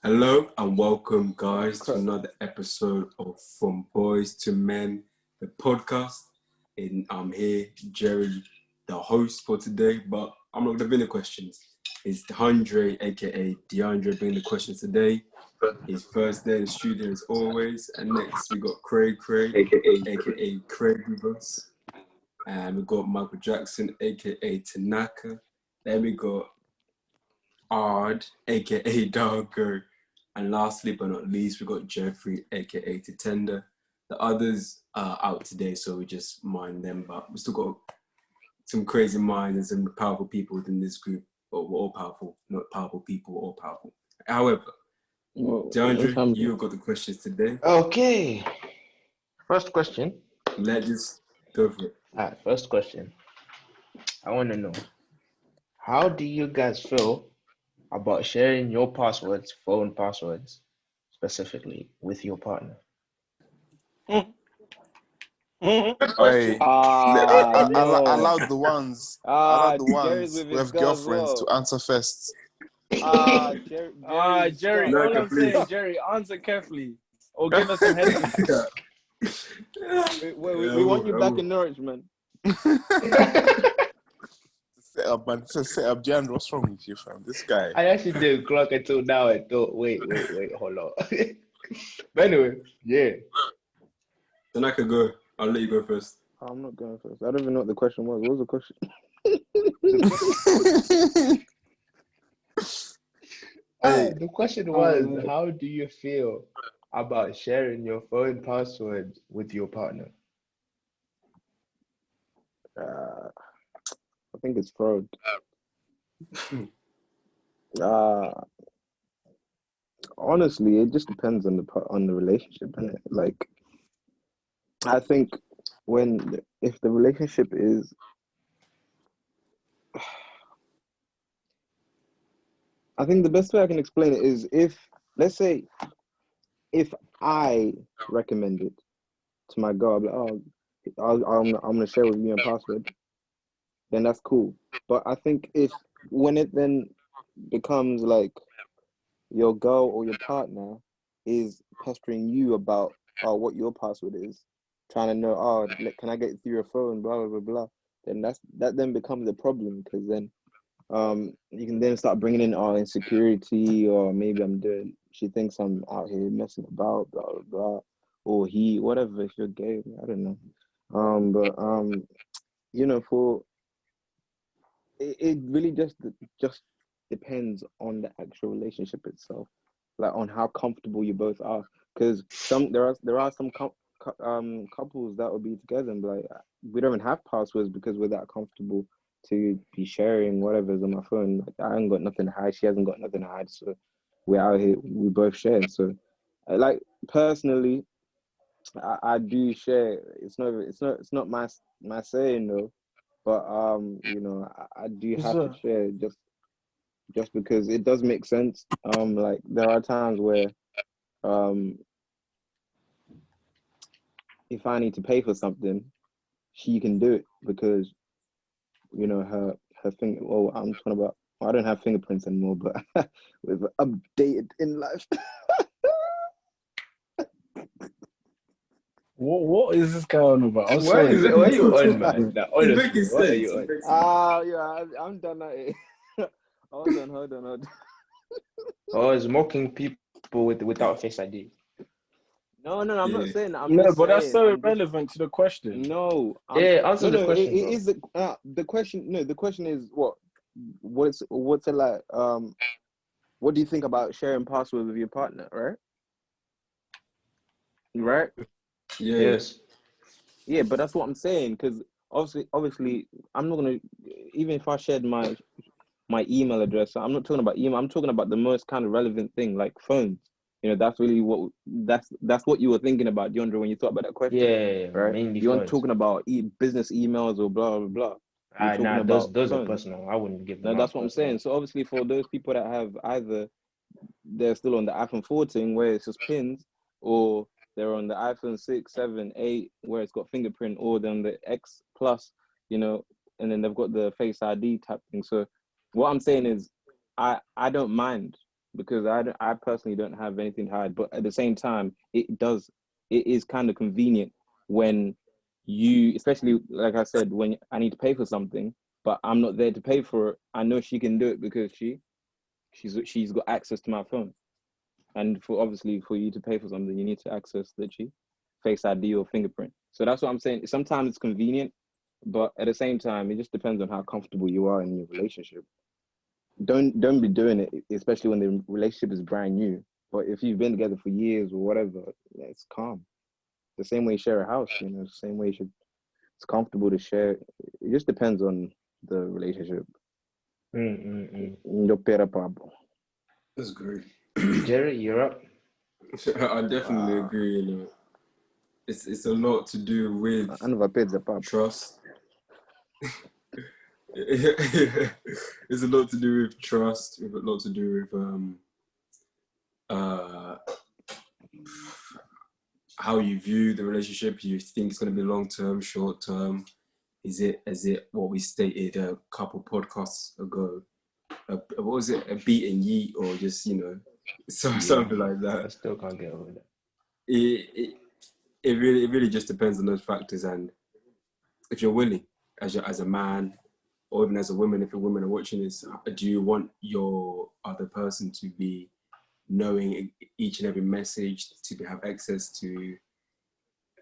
Hello and welcome, guys, to another episode of From Boys to Men, the podcast. And I'm here, Jerry, the host for today, but I'm not going to bring the questions. It's Andre, aka DeAndre, bringing the questions today. His first day in the studio as always. And next we got Craig, aka Craig with us. And we got Michael Jackson, aka Tanaka. Then we got Ard, aka Dargo. And lastly but not least, we got Jeffrey, aka Titender. The others are out today, so we just mind them. But we still got some crazy minds and some powerful people within this group. But we're all powerful, not powerful people, all powerful. However, DeAndre, you've got the questions today. Okay. First question. Let's just go for it. All right, first question. I want to know, how do you guys feel about sharing your passwords, phone passwords, specifically with your partner? Hey, allow the ones with girlfriends to answer first. Jerry, No, all I'm saying, Jerry, answer carefully or give us some heads. We want you back in Norwich, man. Set up, Jan. What's wrong with you, fam? This guy. I actually didn't clock until now. I thought, wait, hold on. But anyway, yeah. Then I could go. I'll let you go first. I'm not going first. I don't even know what the question was. What was the question? The question was, how do you feel about sharing your phone password with your partner? I think it's fraud. Honestly, it just depends on the relationship, innit? Like, I think if the relationship is, I think the best way I can explain it is let's say, if I recommend it to my girl, I'm like, I'm gonna share with you a password, then that's cool. But I think when it then becomes like your girl or your partner is pestering you about what your password is, trying to know, can I get through your phone, blah blah blah blah, then that then becomes a problem, because then you can then start bringing in insecurity, or maybe she thinks I'm out here messing about, blah blah blah, or whatever, if you're gay, I don't know. For it really just depends on the actual relationship itself, like on how comfortable you both are. Because there are some couples that will be together and be like, we don't even have passwords because we're that comfortable to be sharing whatever's on my phone. Like, I ain't got nothing to hide, she hasn't got nothing to hide, so we're out here, we both share. So, like, personally, I do share. It's not my saying though, but I do have to share just because it does make sense. Like, there are times where if I need to pay for something, she can do it because her finger. Well, I'm talking about. I don't have fingerprints anymore, but we've updated in life. What is this guy on about? What are you on, man? Honestly, what are you on? Yeah, I'm done now. Hold on. It's mocking people without Face ID. No, I'm not saying that. That's so irrelevant to the question. No. Answer the question. It is the question. No, the question is what's it like? What do you think about sharing password with your partner, right? Right? Yeah. Yes. Yeah, but that's what I'm saying, because obviously, I'm not gonna, even if I shared my email address, I'm not talking about email. I'm talking about the most kind of relevant thing, like phones. That's really that's what you were thinking about, DeAndre, when you thought about that question. Yeah, right. Mainly You phones. aren't talking about business emails or blah blah blah. Those are personal. I wouldn't give them. No, that's what I'm saying. So obviously, for those people that have either they're still on the iPhone 14 where it's just pins, or they're on the iPhone 6, 7, 8 where it's got fingerprint, or then the X Plus, and then they've got the Face ID type thing. So what I'm saying is, I don't mind because I personally don't have anything to hide. But at the same time, it is kind of convenient when you, especially like I said, when I need to pay for something, but I'm not there to pay for it. I know she can do it because she's got access to my phone. And for you to pay for something, you need to access Face ID or fingerprint. So that's what I'm saying. Sometimes it's convenient, but at the same time, it just depends on how comfortable you are in your relationship. Don't be doing it, especially when the relationship is brand new. But if you've been together for years or whatever, yeah, it's calm. The same way you share a house, the same way it's comfortable to share. It just depends on the relationship. That's great. Jerry, you're up. I definitely agree. It's a lot to do with trust. It's a lot to do with trust. It's a lot to do with how you view the relationship. You think it's going to be long term, short term? Is it what we stated a couple podcasts ago? What was it? A beat and yeet, or just something like that? I still can't get over that. It really just depends on those factors, and if you're willing, as a man, or even as a woman, if a woman are watching this, do you want your other person to be knowing each and every message, to have access to,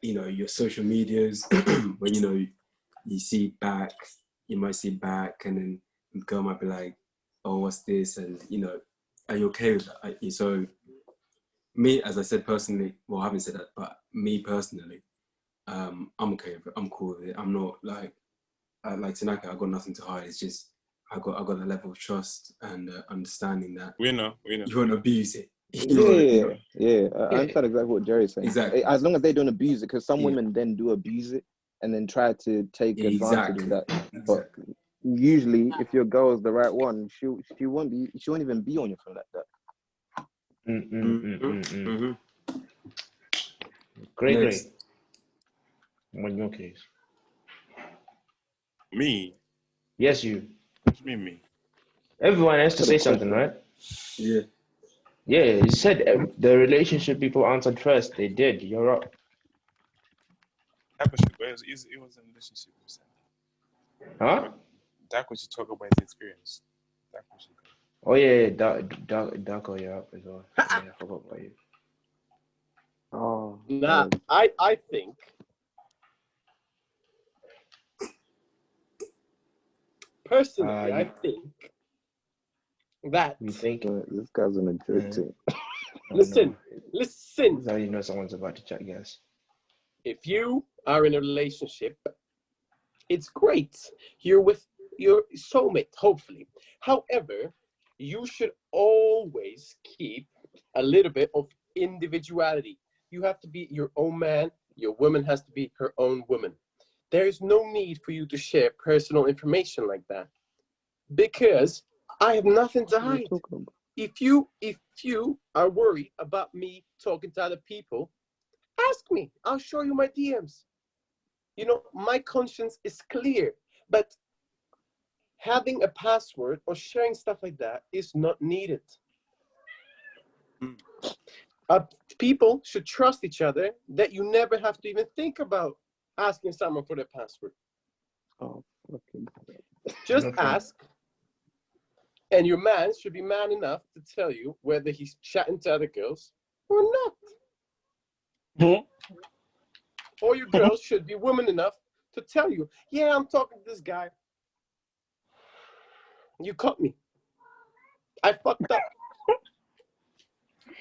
your social medias, when you see back, you might see back, and then the girl might be like, "Oh, what's this?" And are you okay with that? So me, as I said personally, well, I haven't said that, but me personally, I'm okay with it. I'm cool with it. I'm not like Tanaka. I got nothing to hide. It's just I got the level of trust and understanding that we know you won't abuse it. Yeah. I understand exactly what Jerry's saying. Exactly. As long as they don't abuse it, because some women then do abuse it and then try to take advantage of that. But usually, if your girl is the right one, she won't even be on your phone like that. Great. On your case. Me? Yes, you. What do you mean me? Everyone has to say something, right? Yeah. Yeah, you said the relationship people answered first. They did. You're up. It was a relationship. Huh? That was to talk about his experience. Oh yeah, Darko, you're up as well. I forgot about you. Oh. Nah, I think personally, I think that you think this guy's on a good team. Listen. That's how you know someone's about to chat gas. If you are in a relationship, it's great. You're with your soulmate, hopefully. However, you should always keep a little bit of individuality. You have to be your own man. Your woman has to be her own woman. There is no need for you to share personal information like that, because I have nothing to hide. If you are worried about me talking to other people, ask me. I'll show you my DMs. My conscience is clear, but having a password or sharing stuff like that is not needed. People should trust each other, that you never have to even think about asking someone for their password. Oh, okay. Just ask, and your man should be man enough to tell you whether he's chatting to other girls or not. Or your girl should be woman enough to tell you, yeah, I'm talking to this guy. You caught me. I fucked up.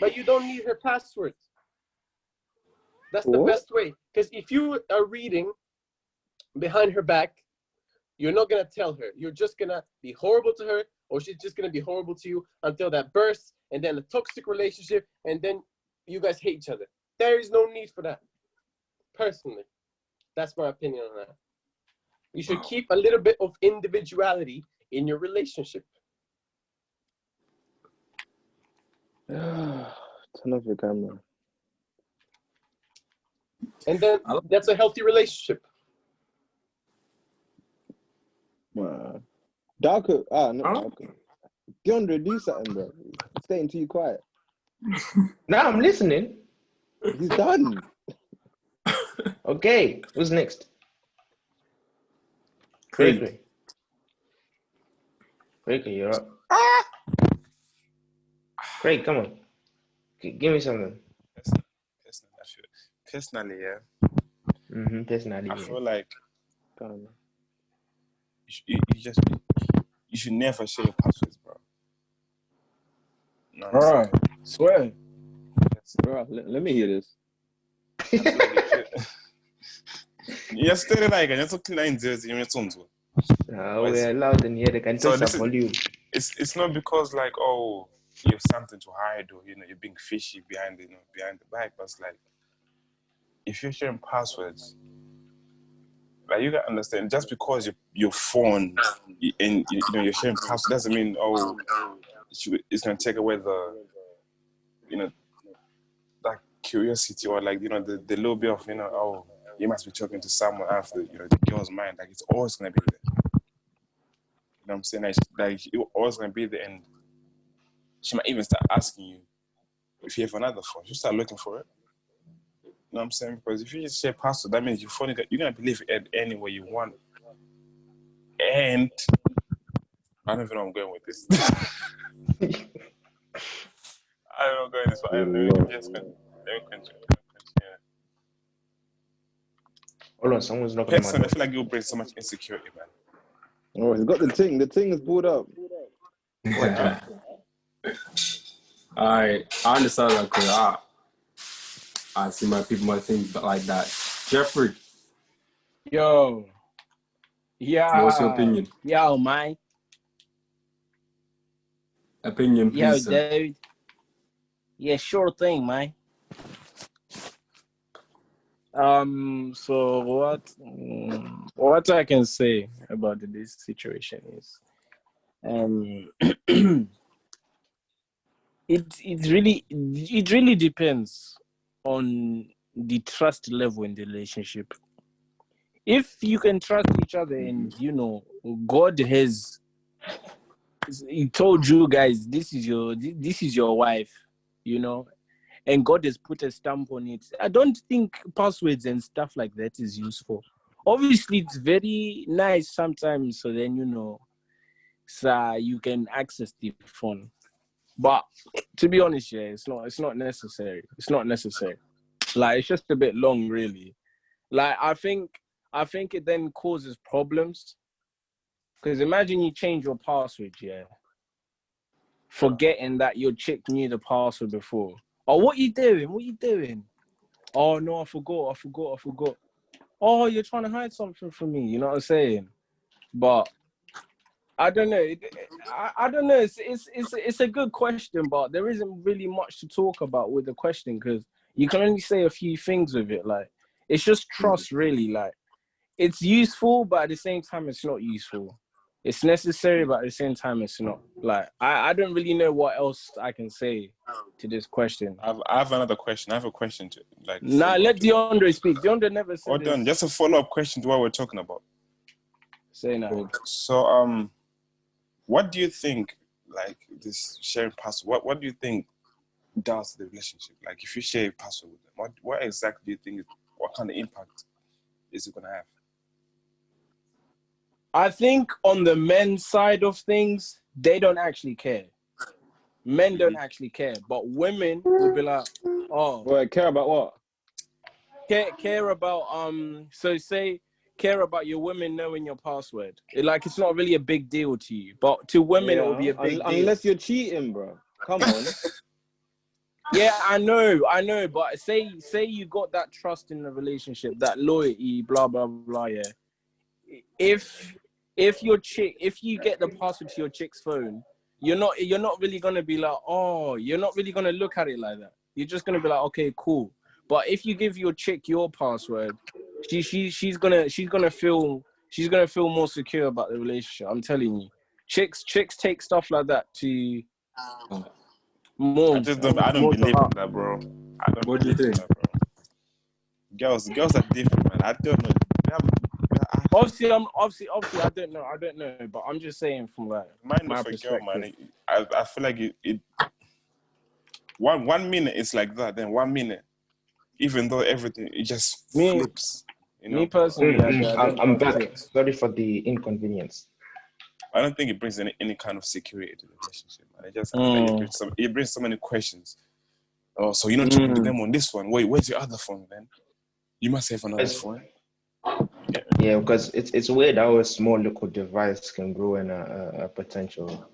But you don't need her password. That's the best way. Because if you are reading behind her back, you're not going to tell her. You're just going to be horrible to her, or she's just going to be horrible to you until that bursts, and then a toxic relationship, and then you guys hate each other. There is no need for that. Personally, that's my opinion on that. You should keep a little bit of individuality in your relationship. Turn off your camera. And then that's a healthy relationship. Wow. Darko. No, Darko. DeAndre, do something, bro. staying too quiet. Now I'm listening. He's done. Okay, who's next? Craig. Craig, you're up. Craig, come on. Give me something. Personally, yeah. Personally, I feel like Come on. you should never share your passwords, bro. No, Bro, swear. Bro, let me hear this. Yesterday night, I took 9 days. You we're loud in here. They can So touch this the is- volume. It's not because like you have something to hide or you're being fishy behind the back, but it's like if you're sharing passwords, like you gotta understand, just because your phone and you're sharing passwords doesn't mean it's gonna take away the that curiosity or like the little bit of you must be talking to someone after the girl's mind. Like it's always gonna be there. You know what I'm saying? Like you're always gonna be there, and she might even start asking you if you have another phone. You start looking for it. You know what I'm saying? Because if you just share password, that means your phone you're gonna believe it anywhere you want. And I don't even know where I'm going with this. I don't know where I'm going with this, but let me continue. Hold on, someone's knocking on my Personally, I door. feel like you'll bring so much insecurity, man. Oh, he's got the ting. The ting is pulled up. I understand that because I see my people might think like that. Jeffrey, Yo. Yeah. what's your opinion? Yo, man. Opinion, Yo, please, sir. dude. Yeah, sure thing, man. So what I can say about this situation is, it really depends on the trust level in the relationship. If you can trust each other and God has he told you guys this is your wife, and God has put a stamp on it. I don't think passwords and stuff like that is useful. Obviously, it's very nice sometimes, so then so you can access the phone. But to be honest, yeah, it's not necessary. It's not necessary. Like, it's just a bit long, really. Like, I think it then causes problems. Because imagine you change your password, yeah, forgetting that your chick knew the password before. Oh, what you doing? Oh, no, I forgot. Oh, you're trying to hide something from me. You know what I'm saying? But I don't know. I don't know. It's a good question, but there isn't really much to talk about with the question because you can only say a few things with it. Like, it's just trust, really. Like, it's useful, but at the same time, it's not useful. It's necessary, but at the same time, it's not. Like, I don't really know what else I can say to this question. I have another question. I have a question to like. Nah, let DeAndre speak. DeAndre never said Hold on, just a follow-up question to what we're talking about. Say now. So, what do you think, like, this sharing password, what do you think does to the relationship? Like, if you share a password with them, what exactly do you think, what kind of impact is it going to have? I think on the men's side of things, they don't actually care. Men don't actually care, but women will be like, oh. Boy, care about what? Care about, care about your women knowing your password. It's not really a big deal to you, but to women, it will be a big deal. Unless you're cheating, bro. Come on. Yeah, I know, but say you got that trust in the relationship, that loyalty, blah, blah, blah, yeah. If you get the password to your chick's phone, you're not really gonna be like, oh, you're not really gonna look at it like that. You're just gonna be like, okay, cool. But if you give your chick your password, she's gonna feel more secure about the relationship. I'm telling you, chicks take stuff like that to more. I don't believe in that, bro. What do you think? That, bro. Girls are different, man. I don't know. Obviously, I don't know, but I'm just saying from like Mine my for girl, perspective. man. I feel like it one minute it's like that, then 1 minute, even though everything it just Me- flips. You know, Me personally, I'm back. Sorry for the inconvenience. I don't think it brings any kind of security to the relationship, and it just it brings so many questions. Oh, so you're not talking to them on this one? Wait, where's your other phone then? You must have another phone. Yeah, because it's weird how a small little device can grow in a potential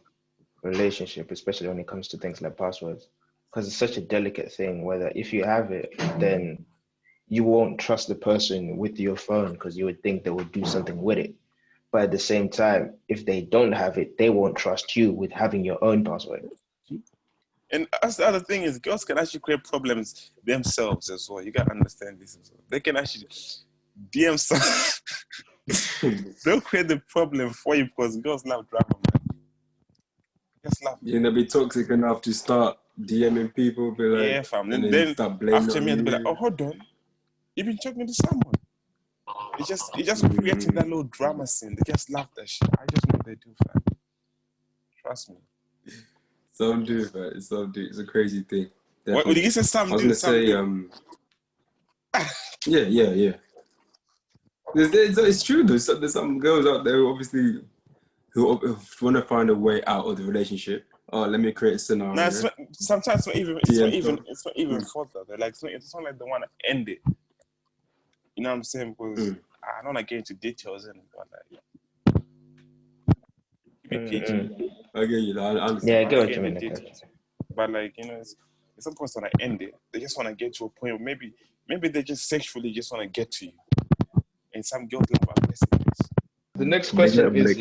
relationship, especially when it comes to things like passwords. Because it's such a delicate thing, whether if you have it, then you won't trust the person with your phone because you would think they would do something with it. But at the same time, if they don't have it, they won't trust you with having your own password. And that's the other thing is girls can actually create problems themselves as well. You gotta understand this as well. They can actually DM some. They'll create the problem for you because girls love drama, man. Just love. You're gonna be toxic enough to start DMing people, be like, Yeah, fam. and Then start blaming after on me, they'll be you. like, "Oh, hold on, you've been talking to someone." It's just creating that little drama scene. They just love that shit. I just know they do, fam. Trust me. Some do, man. Some do. It's a crazy thing. What you say? Some I was do. gonna say, yeah. It's true though. There's some girls out there who obviously who want to find a way out of the relationship. Oh, let me create a scenario. No, sometimes it's not even for that. They're like, it's not like they want to end it. You know what I'm saying? Because I don't want to get into details and like, keep it PG. I get you. I understand. Yeah, I get what you mean. But like, you know, some point want to end it. They just want to get to a point where maybe they just sexually just want to get to you. And some girls love aggressiveness. The next question is,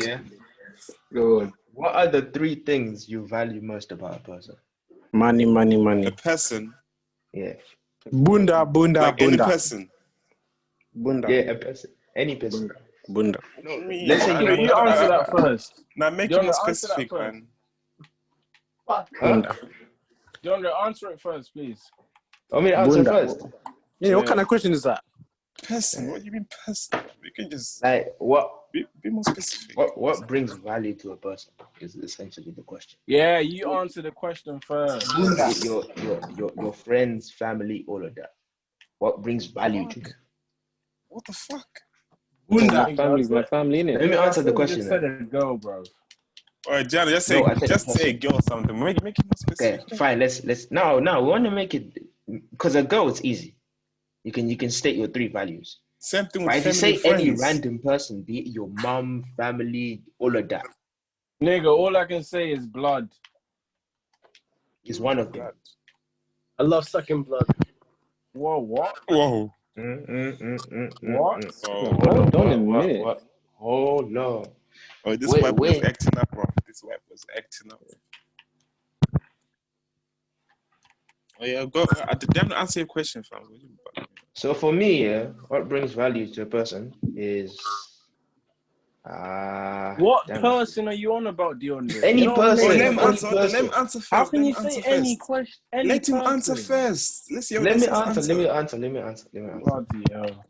Go on. what are the 3 things you value most about a person? Money. A person. Yeah. Bunda. Like any person. Bunda. Yeah, a person. Any person. Bunda. No, me. Let's say You answer that first. Now make it more specific, man. Bunda. DeAndre, answer it first, please. I mean, answer first. Yeah, what kind of question is that? Person. What do you mean person? You can just like what? Be more specific. What brings value to a person is essentially the question. Yeah, you answer the question first. Your friends, family, all of that. What brings value to you? What the fuck? My family's my family, innit? Let me answer the question. Just said a girl, bro. All right, Jan, just say a girl or something. Make it more specific. Okay, fine. Let's now we want to make it because a girl it's easy. You can state your 3 values. Same thing with right? family, If you say friends. any random person, be it your mom, family, all of that. Nigga, all I can say is blood. Is one of them. I love sucking blood. Whoa, what? Whoa. What? Hold on a minute. What? Hold on. Oh, this wife was acting up, bro. This wife was acting up. Oh yeah, go. Damn, answer your question, fam. So for me, what brings value to a person is what person are you on about, DeAndre? Any person. Let him answer first. How can you say any question? Let him answer first. Let's see. Let me answer. Bloody hell.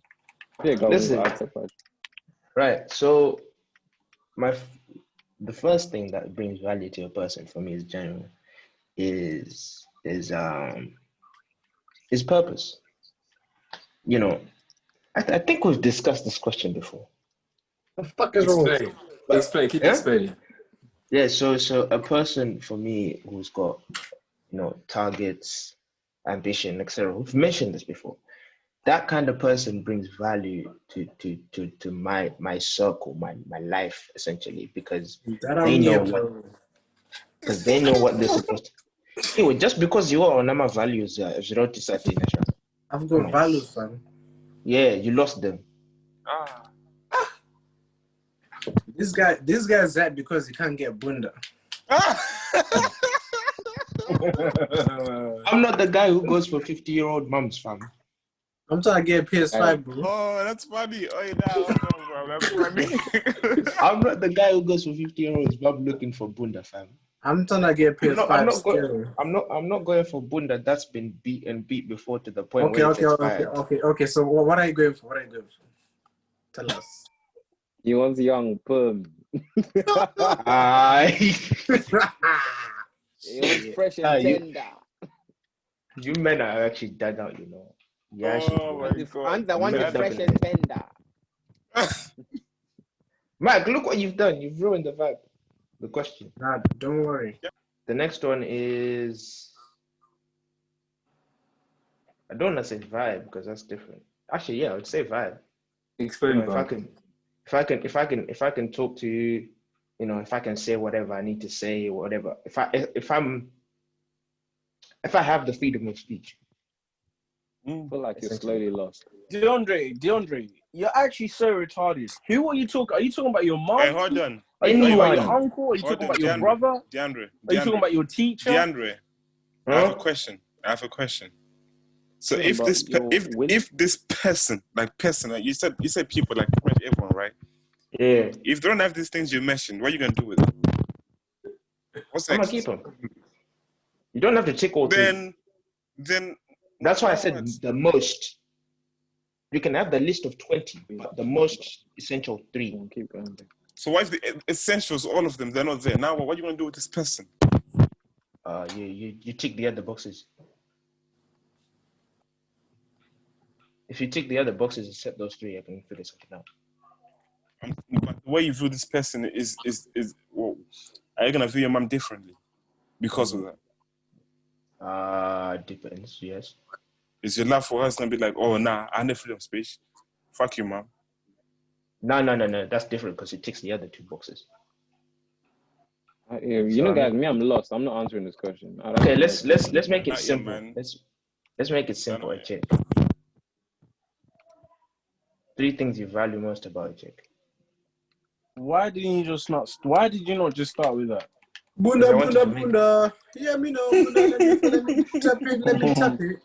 Yeah, go Listen. answer first. Right. So the first thing that brings value to a person for me is genuine. Is purpose. You know, I think we've discussed this question before. The fuck is wrong with you? Explain. Keep explaining. Yeah. So a person for me who's got, targets, ambition, etc. We've mentioned this before. That kind of person brings value to my circle, my life essentially, because they know what they're supposed to. Anyway, just because you are on my values, I've got values, fam. Yeah, you lost them. This guy's that because he can't get bunda. I'm not the guy who goes for 50-year-old mums, fam. I'm trying to get a PS5, bro. Oh, that's funny. Oh, yeah, that's funny. I'm not the guy who goes for 50-year-olds mum looking for bunda, fam. I'm trying to get a PS5. I'm not going for bunda that's been beat before to the point where it's expired. Okay. So what are you going for? Tell us. He wants young perm. He wants fresh and tender. You men are actually dug out, you know. Yeah, actually. Oh my God. I'm the one Men who's are fresh definitely- and tender. Mike, look what you've done. You've ruined the vibe. The question. Nah, don't worry. The next one is. I don't want to say vibe because that's different. Actually, yeah, I would say vibe. Explain, If I bro. can talk to you, you know, if I can say whatever I need to say, or whatever. If I have the freedom of speech. I feel like you're slowly lost. DeAndre, you're actually so retarded. Who are you talking? Are you talking about your mom? Hey, hold on. Are you talking about your Anyone. uncle? Are you Hold talking on, about your DeAndre. brother? DeAndre. Are you talking about your teacher? DeAndre. I Huh? have a question. So Yeah, if but this person, like you said people, like pretty much everyone, right? Yeah. If they don't have these things you mentioned, what are you gonna do with it? What's I'm next? gonna keep them. You don't have to tick all three. Then That's why I said words. the most. You can have the list of 20, but the most essential 3. Keep going. So what if the essentials, all of them, they're not there? Now what are you gonna do with this person? You tick the other boxes. If you tick the other boxes except those 3, I can figure something out. But the way you view this person is well, are you gonna view your mom differently because of that? Depends, yes. Is your love for her gonna be like, oh nah, I need freedom of speech. Fuck you, mom. No. That's different because it ticks the other 2 boxes. You know, guys, me, I'm lost. I'm not answering this question. Okay, let's make it Not yet, simple. man. Let's make it simple, No. check. 3 things you value most about a chick. Why did you not just start with that? Bunda, I want bunda, to make- bunda. Yeah, me know. Bunda, let me tap it. Let me tap it.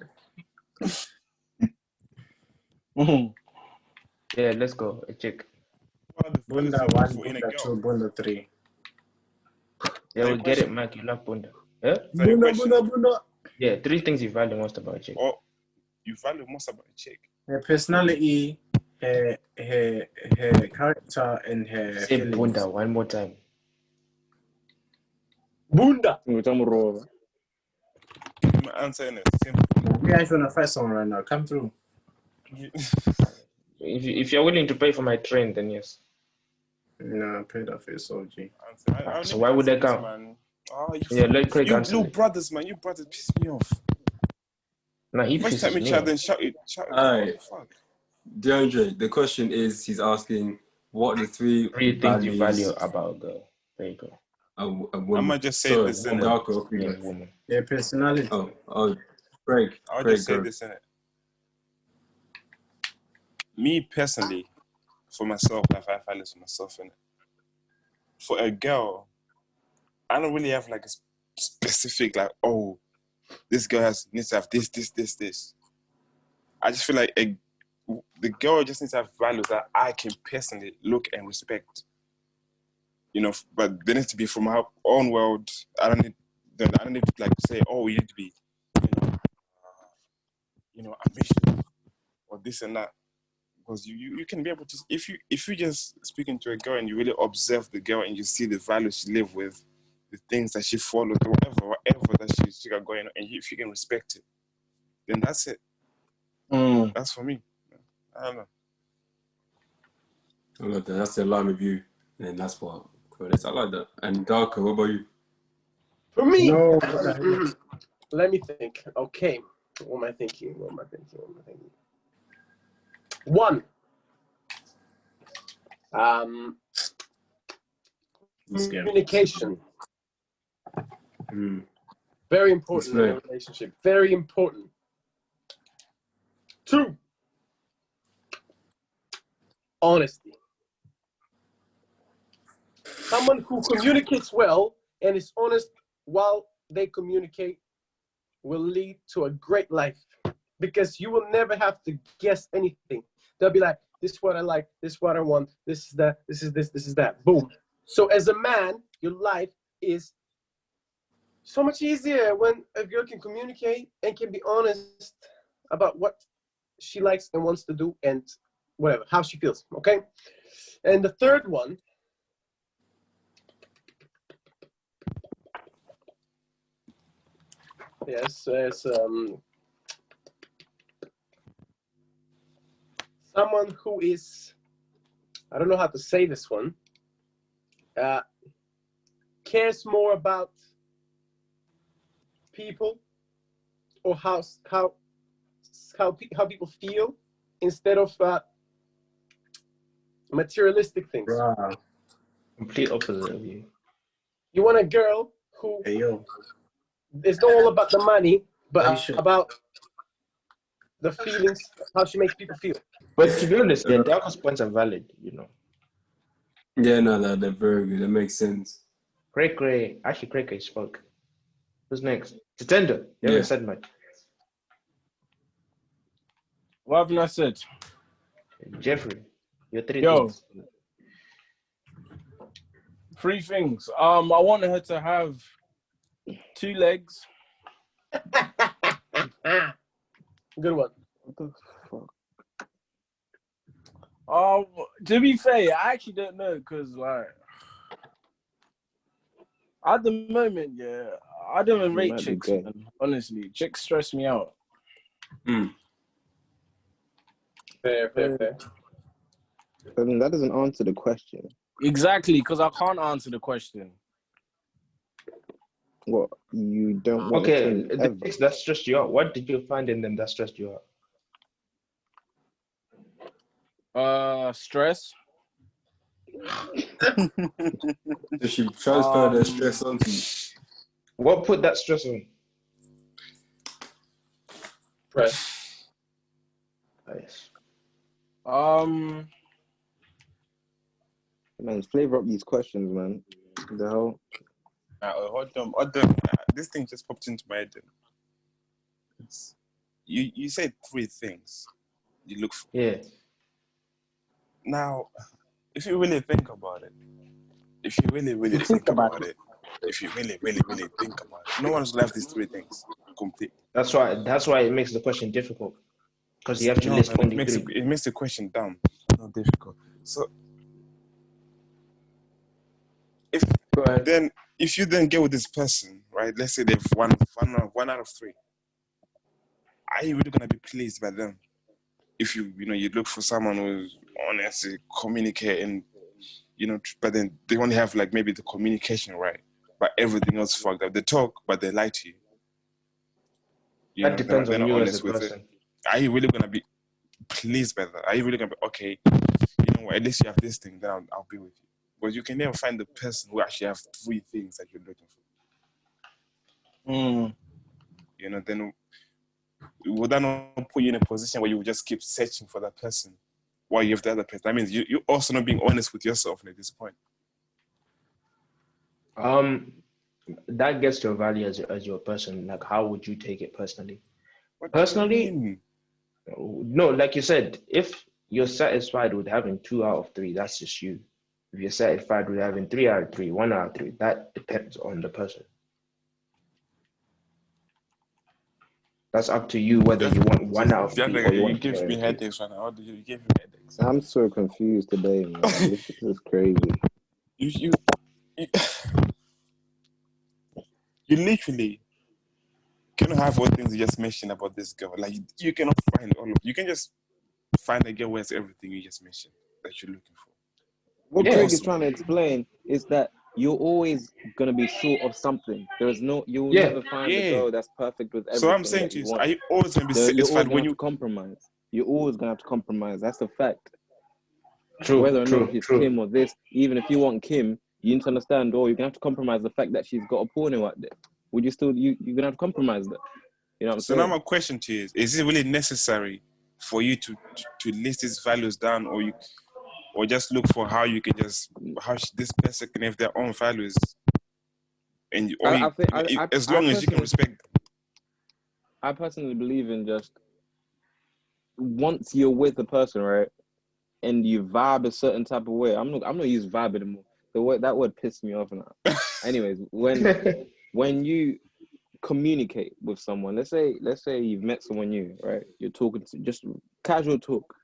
Yeah, let's go. A chick. Bunda For 1, in a Bunda girl. 2, Bunda 3. Yeah, Same we get it, question. Mike. You love Bunda. Yeah? Is that your Bunda, question? Bunda, Bunda. Yeah, 3 things you value most about a chick. Or you value most about a chick? Her personality, her character, and her Say feelings. Bunda one more time. Bunda. My answer in it simple. We are on a fight song right now. Come through. If you're willing to pay for my train, then yes. No, pay that face, OG. So why would they come? Man. Oh, Yeah, let Craig you answer little it. brothers, man. You brothers piss me off. No, he First pisses time we me chat, off. then shout it. Alright. Fuck. DeAndre, the question is, he's asking, what are the 3 3 things you values value about a girl. There you go. a I woman? might just say Sorry, this in Woman. it. Darko, Yeah, woman. Their personality. Oh, Craig, I'll Craig, just say go. this in it. Me personally, for myself, I value for myself in it. For a girl, I don't really have like a specific like, oh, this girl needs to have this. I just feel like the girl just needs to have values that I can personally look and respect. You know, but they need to be from our own world. I don't need to like say, oh, you need to be, ambitious or this and that. Because you can be able to, if you just speaking to a girl and you really observe the girl and you see the values she live with, the things that she follows, whatever that she got going on, and if you can respect it, then that's it. That's for me. I don't know. I like that. That's the line with you. And that's what. I like that. And Darko, what about you? For me, No. let me think. Okay, what am I thinking? 1. Communication. Very important in a relationship. Very important. 2. Honesty. Someone who communicates well and is honest while they communicate will lead to a great life, because you will never have to guess anything. They'll be like, this is what I like, this is what I want, this is that, this is this, this is that. Boom. So as a man, your life is so much easier when a girl can communicate and can be honest about what she likes and wants to do and whatever, how she feels, okay? And the 3rd one, Yes, as someone who is, I don't know how to say this one, cares more about people or how people feel instead of materialistic things. Bruh. Complete opposite of you. You want a girl who Hey, yo. it's not all about the money, but Hey, shit. about the feelings, how she makes people feel. But to be honest, their darkest points are valid, you know. Yeah, no, they're very good. That makes sense. Actually, Cray spoke. Who's next? Tatendo. You Yeah. haven't said much. What haven't I said? Jeffrey, your three Yo. things. 3 things. I want her to have 2 legs. Good one. What the fuck? To be fair, I actually don't know because, like, at the moment, yeah, I don't even You rate might be chicks, gay. man. Honestly, chicks stress me out. Fair. I mean, that doesn't answer the question. Exactly, because I can't answer the question. What, you don't want a Okay, twin the ever? things that stressed you out. What did you find in them that stressed you out? Stress. So she transferred her stress onto you. What put that stress on? Right. Nice. Man, flavor up these questions, man. The hell? Hold on. This thing just popped into my head. You said 3 things you look for. Yeah. Now, if you really think about it, if you really think about it, no one's left these 3 things complete. That's why it makes the question difficult. Because you have to list only 3. It makes the question dumb, not difficult. So if you then get with this person, right? Let's say they've one out of 3. Are you really gonna be pleased by them? If you look for someone who's honestly communicating, but then they only have like maybe the communication right, but everything else fucked up. They talk, but they lie to you. That depends they're on not you as honest a with person. it. Are you really gonna be pleased by that? Are you really gonna be okay? You know what? At least you have this thing, then I'll be with you. But you can never find the person who actually have 3 things that you're looking for. Then would that not put you in a position where you just keep searching for that person while you have the other person? That means you're also not being honest with yourself at this point. That gets your value as your person. Like, how would you take it personally? What do you mean? No, like you said, if you're satisfied with having 2 out of 3, that's just you. If you're satisfied with having 3 out of 3, 1 out of 3, that depends on the person. That's up to you whether you want 1 out of 3 or you want 2 give out me of 3. headaches right now. You give me headaches. I'm so confused today, man. This is crazy. You literally cannot have all things you just mentioned about this girl. Like, you cannot find all of. You can just find a girl who has everything you just mentioned that you're looking for. What Craig is trying to explain is that you're always gonna be short of something. You'll never find a girl that's perfect with everything. So I'm saying to you, are you always gonna be satisfied when you compromise? You're always gonna have to compromise. That's a fact. True. Whether or not it's Kim or this, even if you want Kim, you need to understand. You're gonna have to compromise the fact that she's got a porno out there. Would you still? You're gonna have to compromise that. You know what I'm saying? So now my question to you is it really necessary for you to list these values down, or just look for how you can this person can have their own values, and as long as you can respect them. I personally believe in just once you're with a person, right, and you vibe a certain type of way. I'm not using vibe anymore. That word pissed me off now. Anyways, when you communicate with someone, let's say you've met someone new, right? You're talking to just casual talk,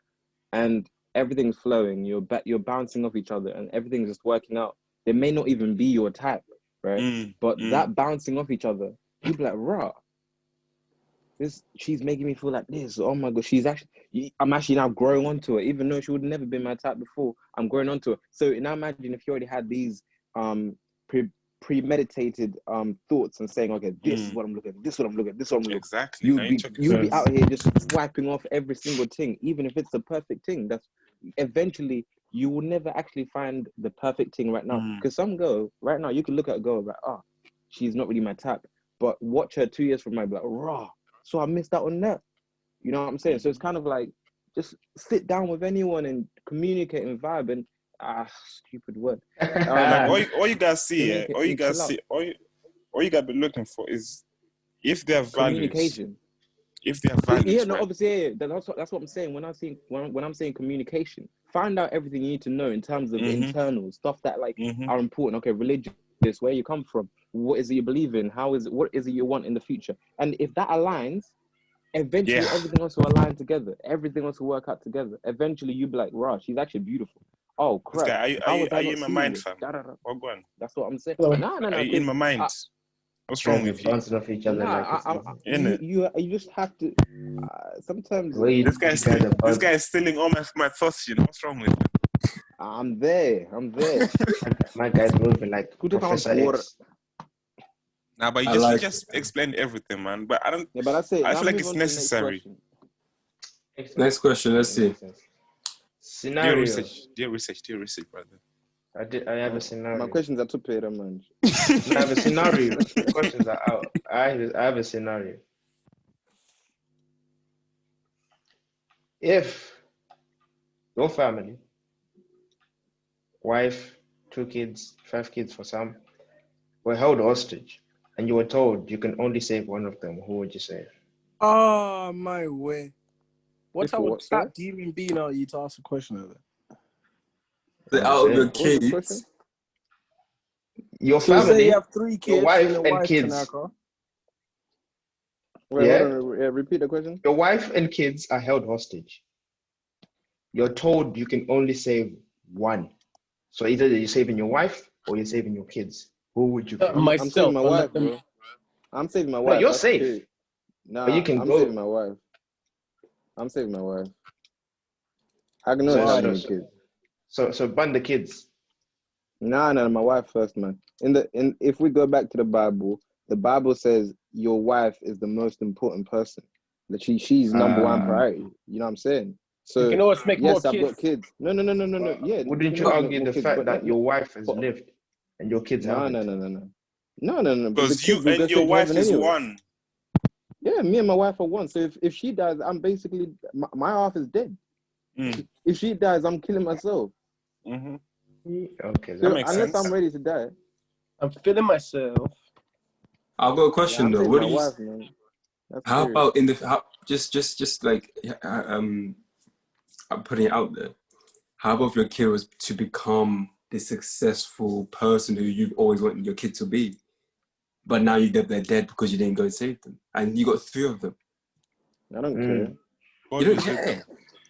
and everything's flowing. You're bouncing off each other, and everything's just working out. They may not even be your type, right? But that bouncing off each other, you'd be like, rah. she's making me feel like this. Oh my God, I'm actually now growing onto it, even though she would never been my type before. I'm growing onto it. So now imagine if you already had these premeditated thoughts and saying, okay, this is what I'm looking at, this is what I'm looking at, this is what I'm looking at. Exactly. You'd be out here just swiping off every single thing, even if it's the perfect thing. That's eventually you will never actually find the perfect thing right now. Because some girl right now, you can look at a girl like, she's not really my type, but watch her 2 years from now, be like, raw. So I missed out on that. You know what I'm saying? So it's kind of like just sit down with anyone and communicate and vibe and stupid word. Like all you guys see, all you gotta be looking for is if they have values. Communication. If they have values. Yeah, no, obviously, that's what I'm saying. When I'm saying communication, find out everything you need to know in terms of internal stuff that are important. Okay, religious, where you come from, what is it you believe in, what is it you want in the future, and if that aligns, eventually everything else will align together. Everything else will work out together. Eventually, you'll be like, "Rah, she's actually beautiful." Oh crap! Are you in my mind, fam? What going? That's what I'm saying. No. No. Are you in my mind? What's wrong with you? Bouncing off each other You just have to. Sometimes this guy is stealing all my thoughts. You know what's wrong with you? I'm there. My guy's moving like Professor X. Nah, but you just explained everything, man. But I don't. Yeah, but I feel like it's necessary. Next question. Let's see. Scenario. Do your research, brother. I have a scenario. My questions are too paid, man. I have a scenario. The questions are out. I have a scenario. If your family, wife, 2 kids, 5 kids for some, were held hostage and you were told you can only save one of them, who would you save? Oh, my way. What type of what, fat demon being are you to ask a question of The out of your kids. Your So family, say you have 3 kids, your wife and and kids. Tanaka. Wait, Yeah? hold on, repeat the question. Your wife and kids are held hostage. You're told you can only save one. So either you're saving your wife or you're saving your kids. Who would you pick? I'm saving my wife, bro. I'm saving my wife. No, you're That's safe. true. Nah, But you can I'm go. saving my wife. I'm saving my wife. I can know So- having so- kids. So ban the kids. Nah, my wife first, man. If we go back to the Bible says your wife is the most important person. That she's number one priority. You know what I'm saying? So You can always make more yes, I've kids. got kids. No. Yeah. Wouldn't you argue the fact that your wife has lived and your kids haven't? No. Because you and your wife is one. Yeah, me and my wife are one. So if she dies, I'm basically my half is dead. If she dies, I'm killing myself. Mm-hmm. Okay, that makes unless sense. I'm ready to die. I'm feeling myself. I've got a question though. What do you? Wife, man. How about just like I'm putting it out there. How about if your kid was to become the successful person who you've always wanted your kid to be, but now they're dead because you didn't go and save them, and you got 3 of them. I don't care. You don't care.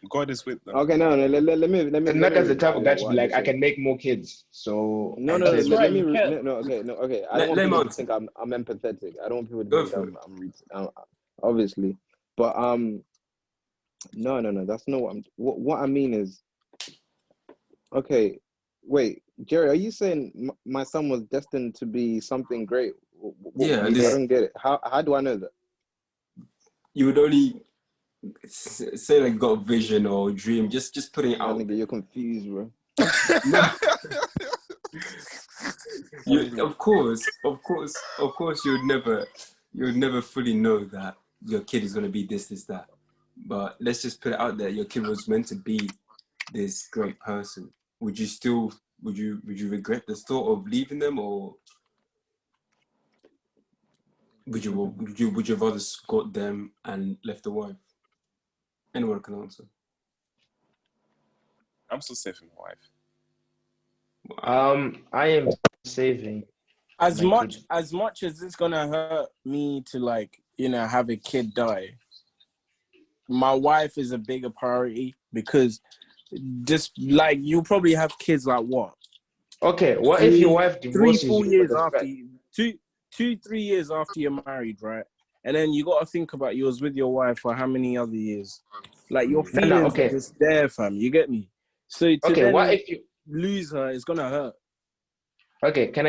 God is with them. Okay, no. Let me. And that is the type of guy to be like, I can make more kids. So No. That's Let right, me. you can't. Okay. I don't want people to think I'm empathetic. I don't want people to think I'm obviously, but no. That's not what I mean is. Okay, wait, Jerry, are you saying my son was destined to be something great? Yeah, I don't get it. How do I know that? You would only say like got a vision or a dream. Just putting it out. Nigga, you're confused, bro. Of course, you would never fully know that your kid is gonna be this, that. But let's just put it out there. Your kid was meant to be this great person. Would you regret the thought of leaving them, or would you have rather got them and left the wife? Anyone can answer. I'm still saving my wife. I am saving As much as it's gonna hurt me to have a kid die, my wife is a bigger priority because just like you probably have kids like what? Okay, what if your wife divorces 3-4 you? years after you, 2-3 years after you're married, right? and then you got to think about you was with your wife for how many other years? Like your No, feelings okay. are just there, fam. You get me? So to Okay, then what if you... lose her, it's gonna hurt. Okay, can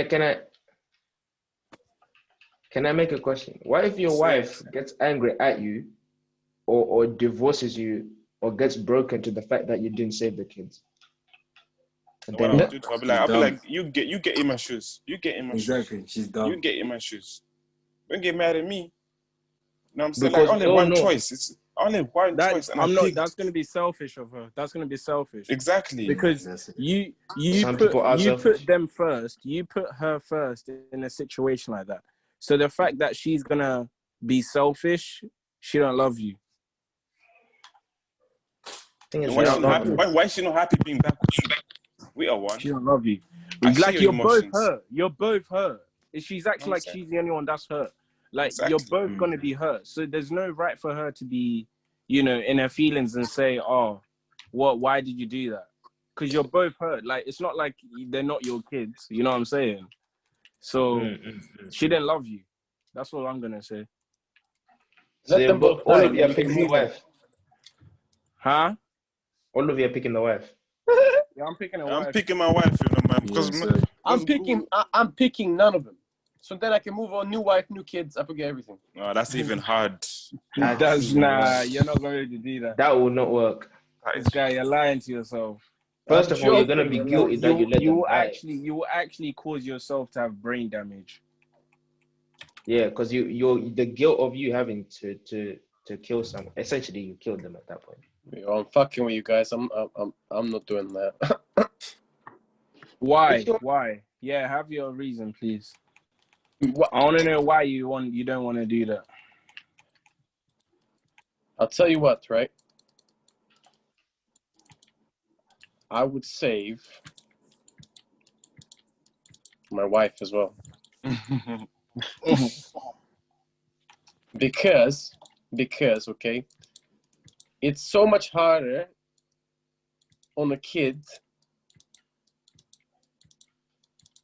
I make a question? What if your wife gets angry at you or divorces you or gets broken to the fact that you didn't save the kids? And What then I'll do to her, I'll be like, you get in my shoes. You get in my shoes. Exactly, she's dumb. You get in my shoes. Don't get mad at me. You know what I'm saying? Because Like, only one choice. It's only one choice. And I'm not. picked. That's gonna be selfish of her. That's gonna be selfish. Exactly. Because you put them first. You put her first in a situation like that. So the fact that she's gonna be selfish, she don't love you. Why is she not happy being back with you? We are one. She don't love you. Like you're both hurt. You're both hurt. If she's acting like she's the only one that's hurt. Like you're both gonna be hurt. So there's no right for her to be, in her feelings and say, "Oh, why did you do that?" Because you're both hurt. Like it's not like they're not your kids. You know what I'm saying? So she didn't love you. That's what I'm gonna say. So Let them both all die. of you are picking the wife. Huh? All of you are picking the wife. Yeah, I'm picking I'm picking my wife, man. Because I'm picking none of them. So then I can move on. New wife, new kids. I forget everything. Oh, that's even hard. That's you're not going to do that. That will not work. This guy, you're lying to yourself. First of all, you're gonna be guilty that you let them die. You will actually cause yourself to have brain damage. Yeah, because the guilt of you having to kill someone. Essentially, you killed them at that point. I'm fucking with you guys. I'm not doing that. Why? Why? Yeah, have your reason, please. I want to know why you don't want to do that. I'll tell you what, right? I would save my wife as well. because okay, it's so much harder on a kid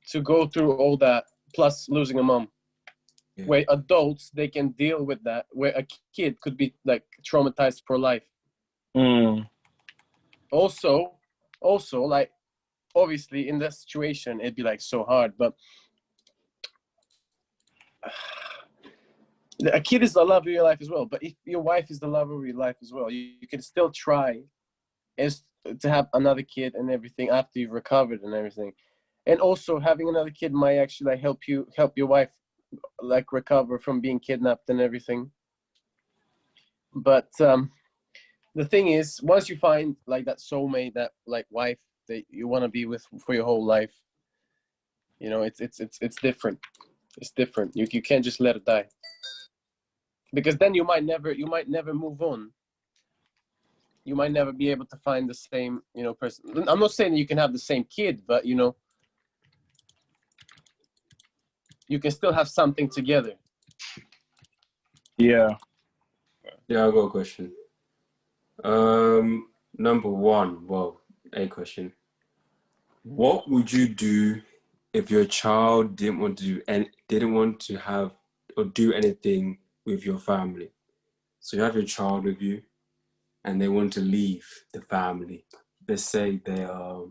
to go through all that, plus losing a mom. Yeah. Where adults, they can deal with that, where a kid could be like traumatized for life. Also, like, obviously in that situation, it'd be like so hard, but a kid is the love of your life as well. But if your wife is the love of your life as well, you can still try to have another kid and everything after you've recovered and everything. And also having another kid might actually like help your wife like recover from being kidnapped and everything. But the thing is, once you find like that soulmate, that like wife that you want to be with for your whole life, it's different. It's different. You can't just let it die, because then you might never move on. You might never be able to find the same person. I'm not saying you can have the same kid, but you can still have something together. Yeah, I got a question. Number one, a question. What would you do if your child didn't want to have or do anything with your family? So you have your child with you and they want to leave the family. Let's say they are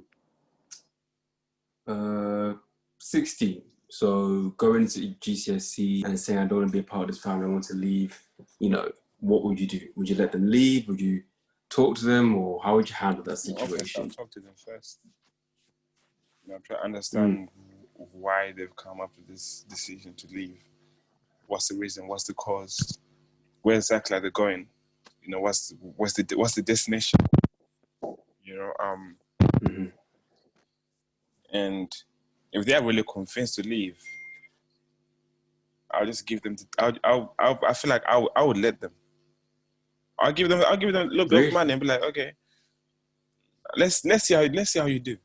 16. So going to GCSE and saying, I don't want to be a part of this family, I want to leave, what would you do? Would you let them leave? Would you talk to them, or how would you handle that situation? I'll talk to them first. I'm trying to understand why they've come up with this decision to leave. What's the reason? What's the cause? Where exactly are they going? What's the destination? And if they are really convinced to leave, I'll just give them. I feel like I would let them. I'll give them a look of money and be like, okay, let's see how you do.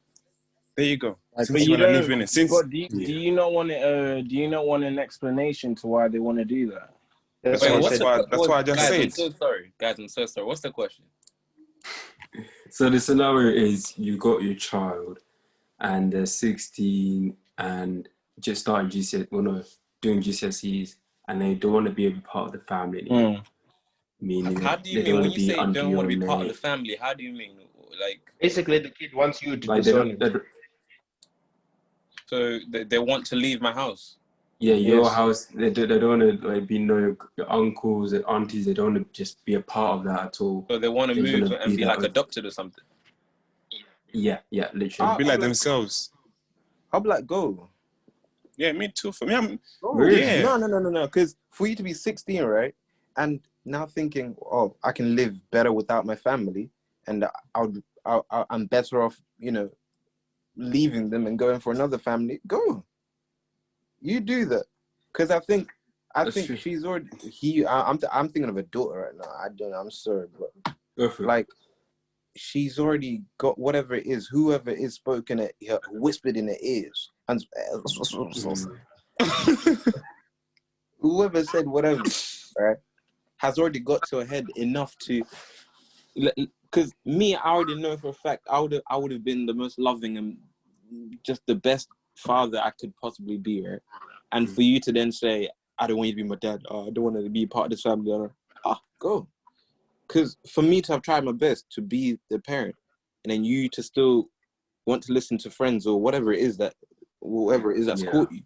There you go. But you don't. But do you not want it? Do you not want an explanation to why they want to do that? That's what I just said. I'm so sorry, guys. I'm so sorry. What's the question? So the scenario is you got your child, and they're 16 and just starting GCSE. Well, no, doing GCSEs, and they don't want to be a part of the family anymore. Meaning How do you they mean don't when want you to be say under don't want your to be part of name. the family? How do you mean? Like Basically, the kid wants you to Like they disown don't, him. so they want to leave my house. yeah, your Yes. house. They don't want to like be your uncles and aunties. They don't want to just be a part of that at all. So they want to They just move want to and be that like own- adopted or something. Yeah, literally. Be like themselves. I'll be like, go. Yeah, me too. For me, I'm Really? yeah. No. Because for you to be 16, right, and now thinking, oh, I can live better without my family, and I'm better off, leaving them and going for another family. Go. You do that, because I think That's true. she's already. I'm thinking of a daughter right now. I don't know. I'm sorry, but Go for it. like, she's already got whatever it is, whoever is spoken it, whispered in her ears, and whoever said whatever, right, has already got to her head enough to. Because me, I already know for a fact I would have been the most loving and just the best father I could possibly be, right? And for you to then say, I don't want you to be my dad, I don't want to be part of this family, go. Because for me to have tried my best to be the parent, and then you to still want to listen to friends or whatever it is that's caught you,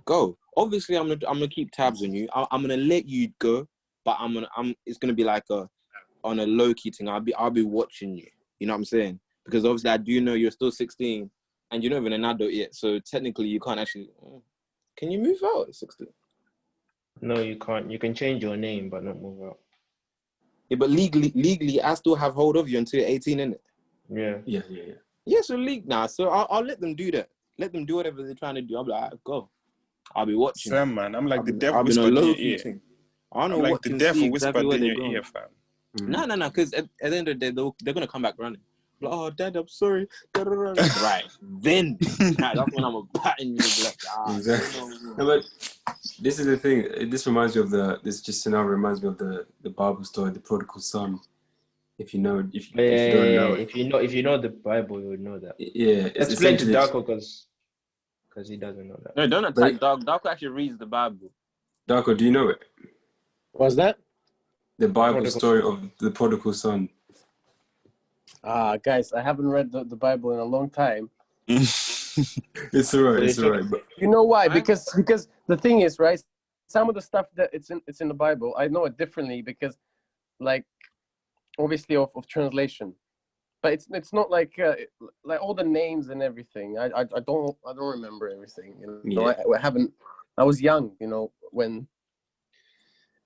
go. Obviously, I'm gonna keep tabs on you. I'm gonna let you go, but it's gonna be like on a low key thing. I'll be watching you. You know what I'm saying? Because obviously I do know you're still 16 and you're not even an adult yet. So technically you can't actually. Can you move out at 16? No, you can't. You can change your name, but not move out. Yeah, but legally, I still have hold of you until you're 18, innit? Yeah. Yeah, so so I'll let them do that. Let them do whatever they're trying to do. I'll be like, go. I'll be watching. Fam, man, I'm like the devil I'll be on a whispered in low your key ear. thing. I don't know I'm like what the can devil see exactly whispered where in they're your going. ear, fam. No, because at the end of the day, they're gonna come back running. Like, oh, Dad, I'm sorry. Right, then that's when I'm patting you. Like, Exactly. no. No, but this is the thing. This reminds me of this scenario reminds me of the Bible story, the prodigal son. If you know, if you don't know it, If you know the Bible, you would know that. yeah, it's Explain to essentially Darko because he doesn't know that. No, don't attack Dark. Dark actually reads the Bible. Darko, do you know it? What's that? The Bible Prodigal story of the prodigal son. Guys, I haven't read the Bible in a long time. It's alright. But You know why? Because the thing is, right? Some of the stuff that it's in the Bible, I know it differently because, like, obviously of translation, but it's not like all the names and everything. I don't remember everything. I haven't. I was young, when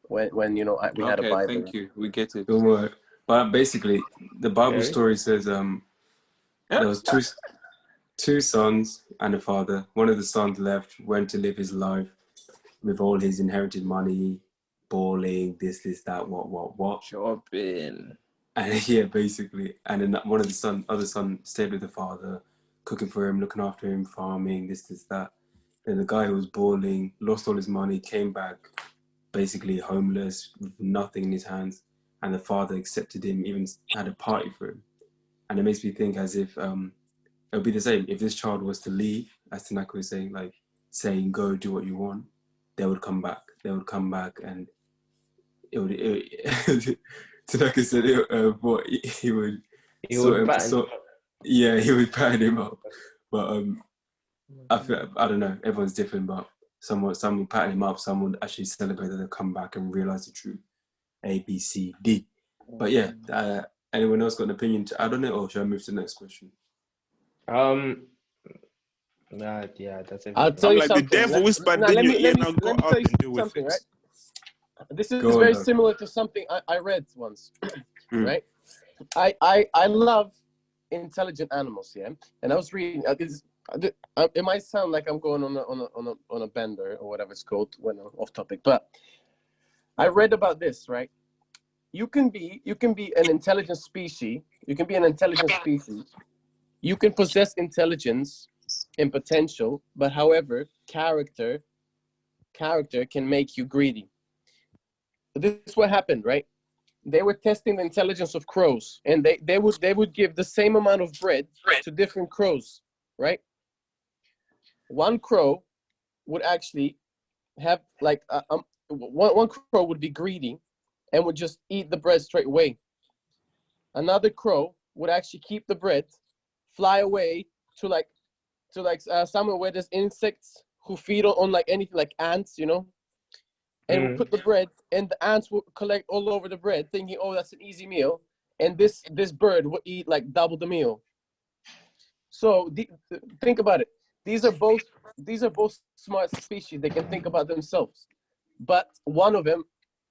we had a Bible. Thank you. We get it. don't worry. But basically, the Bible story says there was two sons and a father. One of the sons left, went to live his life with all his inherited money, balling, this, that, what. Shopping. And yeah, basically. And then one of the other son stayed with the father, cooking for him, looking after him, farming, this, that. Then the guy who was balling, lost all his money, came back basically homeless, with nothing in his hands. And the father accepted him, even had a party for him. And it makes me think as if it would be the same. If this child was to leave, as Tanaka was saying, go do what you want, they would come back. They would come back and Tanaka said he would He would pattern him up. But I don't know, everyone's different, but some would pattern him up, some would actually celebrate that they'll come back and realise the truth. A, B, C, D. But yeah, anyone else got an opinion to add on it, or should I move to the next question? Yeah, that's everything. I'll tell I'm you like something. the devil whispered in your ear. Now go out and deal with it. Right? This is Go on, very Doug. similar to something I read once, right? I love intelligent animals, yeah. And I was reading. It might sound like I'm going on a bender or whatever it's called when I'm off topic, but I read about this, right? You can be an intelligent species. You can be an intelligent species. You can possess intelligence and potential, but however, character can make you greedy. This is what happened, right? They were testing the intelligence of crows, and they would give the same amount of bread to different crows, right? One crow would actually have like one crow would be greedy and would just eat the bread straight away. Another crow would actually keep the bread, fly away to somewhere where there's insects who feed on like anything like ants, you know, and would put the bread, and the ants would collect all over the bread, thinking, oh, that's an easy meal, and this bird would eat like double the meal. So think about it. These are both smart species. They can think about themselves, but one of them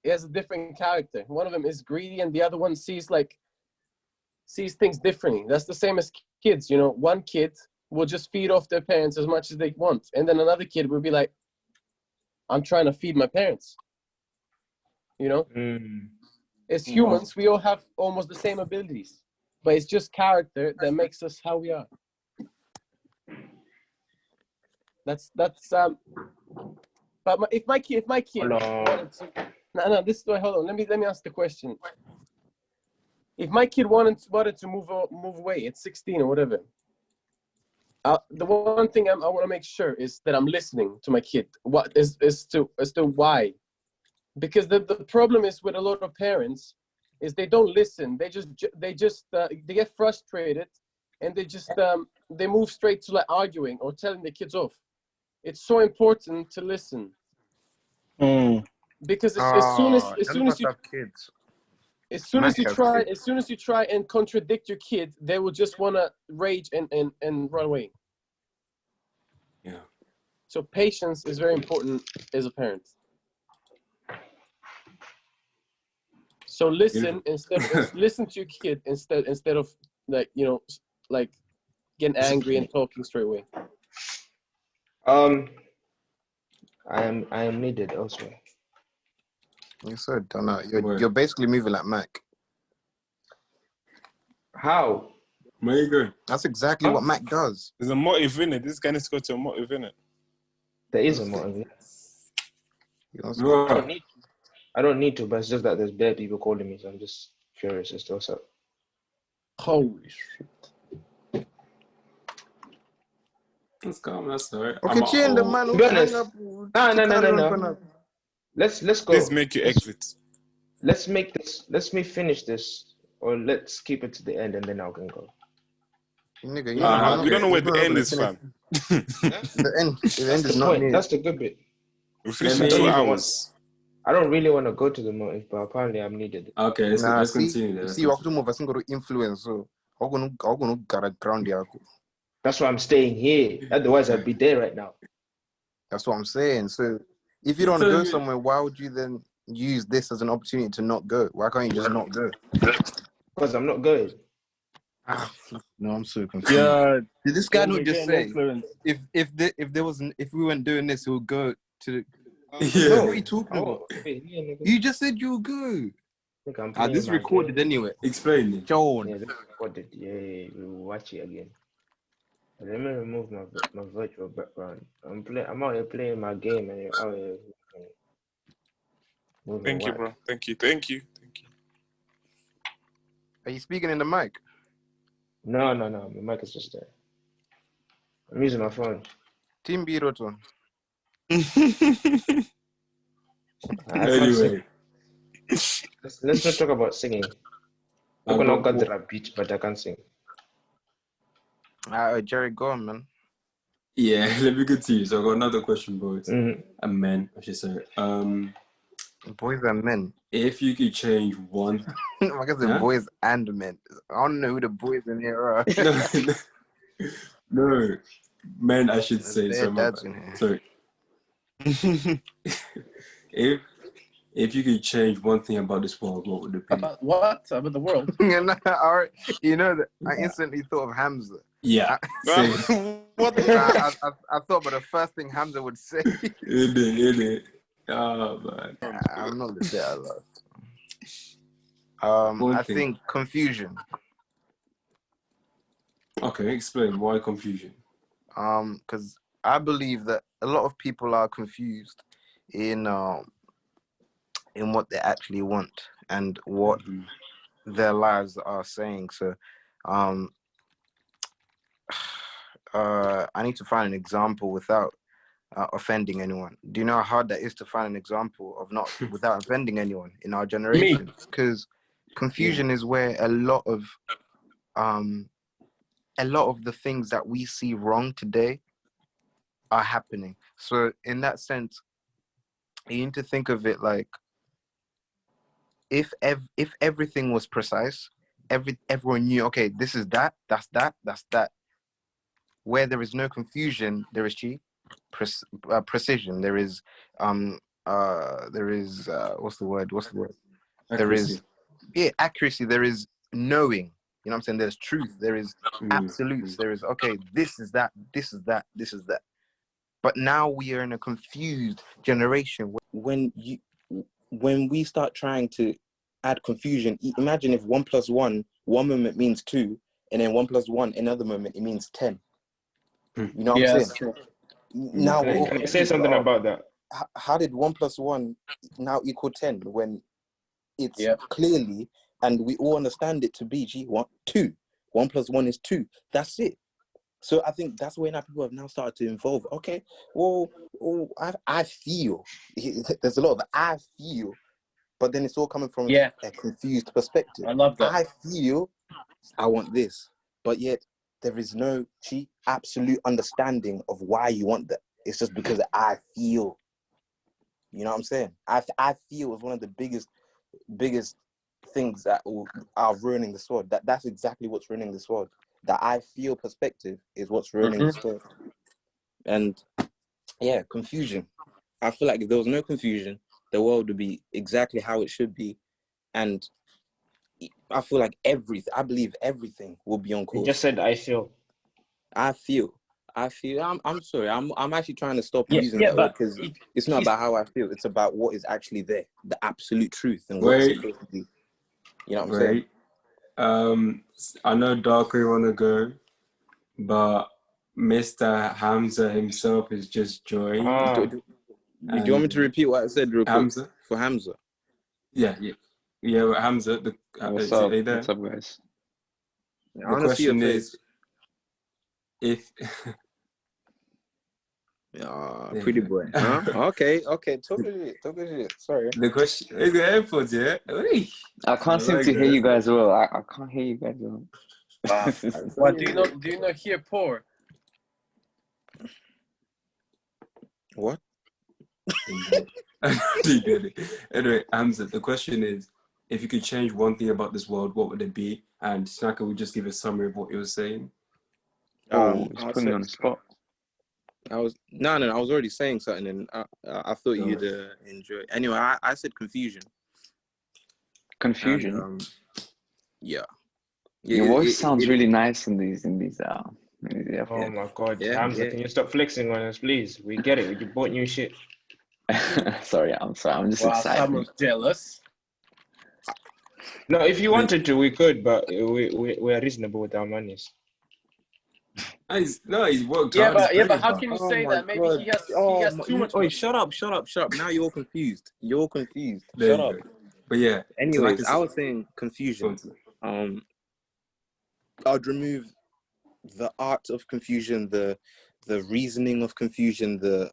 has a different character. One of them is greedy, and the other one sees things differently. That's the same as kids. You know, one kid will just feed off their parents as much as they want, and then another kid will be like, I'm trying to feed my parents. You know, as humans, we all have almost the same abilities, but it's just character that makes us how we are. That's but if my kid wanted to, no, this is hold on. Let me ask the question. If my kid wanted to move away at 16 or whatever, the one thing I want to make sure is that I'm listening to my kid. What is to why? Because the problem is with a lot of parents is they don't listen. They get frustrated, and they move straight to like arguing or telling the kids off. It's so important to listen. Because as soon as you try and contradict your kid, they will just want to rage and run away. Yeah. So patience is very important as a parent. So listen listen to your kid instead of like, you know, like getting angry and talking straight away. I am needed elsewhere. You said, Donna, you're basically moving like Mac. How? Where you going? That's exactly what Mac does. There's a motive in it. This guy needs to go to a motive in it. There is a motive. Bro. I don't need to, but it's just that there's bare people calling me, so I'm just curious as to what's up. Holy shit. Let's go. That's all right. Okay, chill, the man. To be honest, no. Let's go. Please make you exit. Let's me finish this, or let's keep it to the end, and then I can go. Nigga, we don't know where the end is, fam. The end is not near. That's the good bit. We finished in 2 hours. I don't really want to go to the motive, but apparently I'm needed. Okay, let's continue. See, I'm going to influence, so I'm going to ground here. That's why I'm staying here. Otherwise, I'd be there right now. That's what I'm saying. So, if you don't want to go somewhere, why would you then use this as an opportunity to not go? Why can't you just not go? Because I'm not going. No, I'm so confused. Yeah, did this guy not just say if we weren't doing this, we'll go to the... Yeah. What are you talking about? You just said you'll go. This recorded anyway. Explain it. John. Yeah, this recorded. Yeah, we'll watch it again. Let me remove my virtual background. I'm out here playing my game, and you're out here. Thank you, bro. Thank you. Are you speaking in the mic? No. My mic is just there. I'm using my phone. Team Biroton. Anyway. Let's not talk about singing. I'm not got the beat, but I can sing. Jerry, go on, man. Yeah, let me continue. So I got another question, boys. And men, I should say. Boys and men. If you could change one... I guess the boys and men. I don't know who the boys in here are. No. Men, I should say. Sorry. If you could change one thing about this world, what would it be? About what? About the world? You know that I instantly thought of Hamza. Yeah. What? I thought about the first thing Hamza would say. It. Oh man. I'm not gonna say that loud. I think confusion. Okay, explain why confusion. Because I believe that a lot of people are confused in what they actually want and what their lives are saying. So, I need to find an example without offending anyone. Do you know how hard that is to find an example of not without offending anyone in our generation? Because confusion is where a lot of the things that we see wrong today are happening. So in that sense, you need to think of it like if everything was precise, everyone knew, okay, this is that, that's that, that's that. Where there is no confusion, there is precision. There is what's the word? There is accuracy. There is knowing. You know what I'm saying? There's truth. There is absolutes. There is, okay, this is that, this is that, this is that. But now we are in a confused generation. When we start trying to add confusion, imagine if 1 + 1 one moment means 2, and then 1 + 1 another moment it means 10. You know what I'm saying? True. Now Can I say something about that? How did 1 + 1 now equal 10 when it's clearly, and we all understand it to be 2. 1 + 1 is 2. That's it. So I think that's where now people have now started to involve. Okay, well, I feel there's a lot of I feel, but then it's all coming from a confused perspective. I love that. I feel I want this, but yet there is no absolute understanding of why you want that. It's just because I feel. You know what I'm saying? I feel is one of the biggest things that are ruining this world. That's exactly what's ruining this world. The I feel perspective is what's ruining this world. And confusion. I feel like if there was no confusion, the world would be exactly how it should be. And I feel like I believe everything will be on course. You just said I feel. I feel. I'm sorry. I'm actually trying to stop using that word because it's not about how I feel. It's about what is actually there, the absolute truth, and what's supposed to be. You know what I'm saying? I know Darker want to go, but Mr. Hamza himself is just joined. Do you want me to repeat what I said real quick? Hamza? For Hamza? Yeah. Hamza, What's up? Are you there? What's up, guys? The question is, if pretty boy. Huh? Okay. Talk a shit. Sorry. The question is the airport, yeah? I can't seem to hear you guys well. I can't hear you guys well. What do you not hear poor? What? Anyway, Hamza, the question is, if you could change one thing about this world, what would it be? And Snaka would just give a summary of what you were saying. Just put me on the spot. I was already saying something, and I thought you'd enjoy it. Anyway, I said confusion. Confusion. And, Your voice sounds really nice in these. Oh my God, Hamza, can you stop flexing on us, please? We get it. You bought new shit. sorry. I'm just excited. Someone's jealous. No, if you wanted to, we could, but we are reasonable with our monies. He's worked hard. But how can you say that? Maybe he has too much money. Shut up. Now you're confused. There Shut up. Go. But yeah. Anyways, I was saying confusion. I'd remove the art of confusion, the reasoning of confusion, the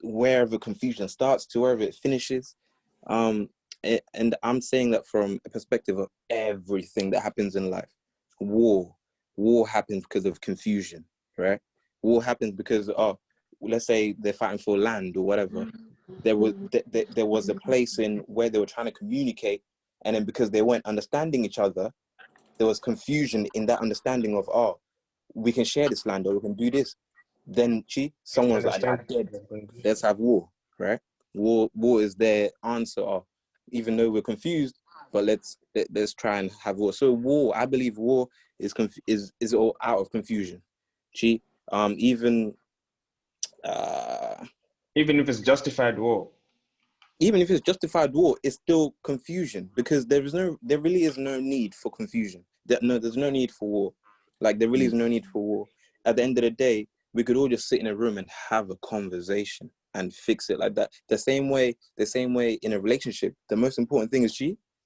wherever confusion starts to wherever it finishes. And I'm saying that from a perspective of everything that happens in life. War happens because of confusion, right? War happens because let's say they're fighting for land or whatever. There was a place in where they were trying to communicate, and then because they weren't understanding each other, there was confusion in that understanding of we can share this land or we can do this. Then someone's like, I'm dead. Let's have war, right? War is their answer. Even though we're confused, but let's try and have war. So war, I believe war is all out of confusion. Even if it's justified war. Even if it's justified war, it's still confusion because there really is no need for confusion. There's no need for war. Like there really is no need for war. At the end of the day, we could all just sit in a room and have a conversation and fix it like that. The same way in a relationship, the most important thing is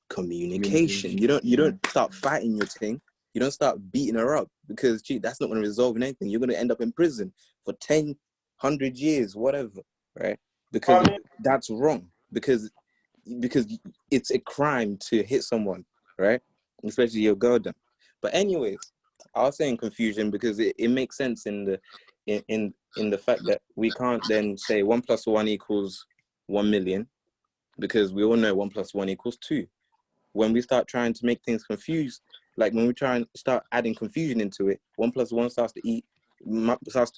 communication. You don't start fighting your thing. You don't start beating her up because, gee, that's not going to resolve anything. You're going to end up in prison for 10, 100 years, whatever, right? Because that's wrong. Because it's a crime to hit someone, right? Especially your girl done. But anyways, I was saying confusion because it makes sense in the fact that we can't then say 1 + 1 = 1 million, because we all know 1 + 1 = 2. When we start trying to make things confused, like when we try and start adding confusion into it, 1 + 1 starts to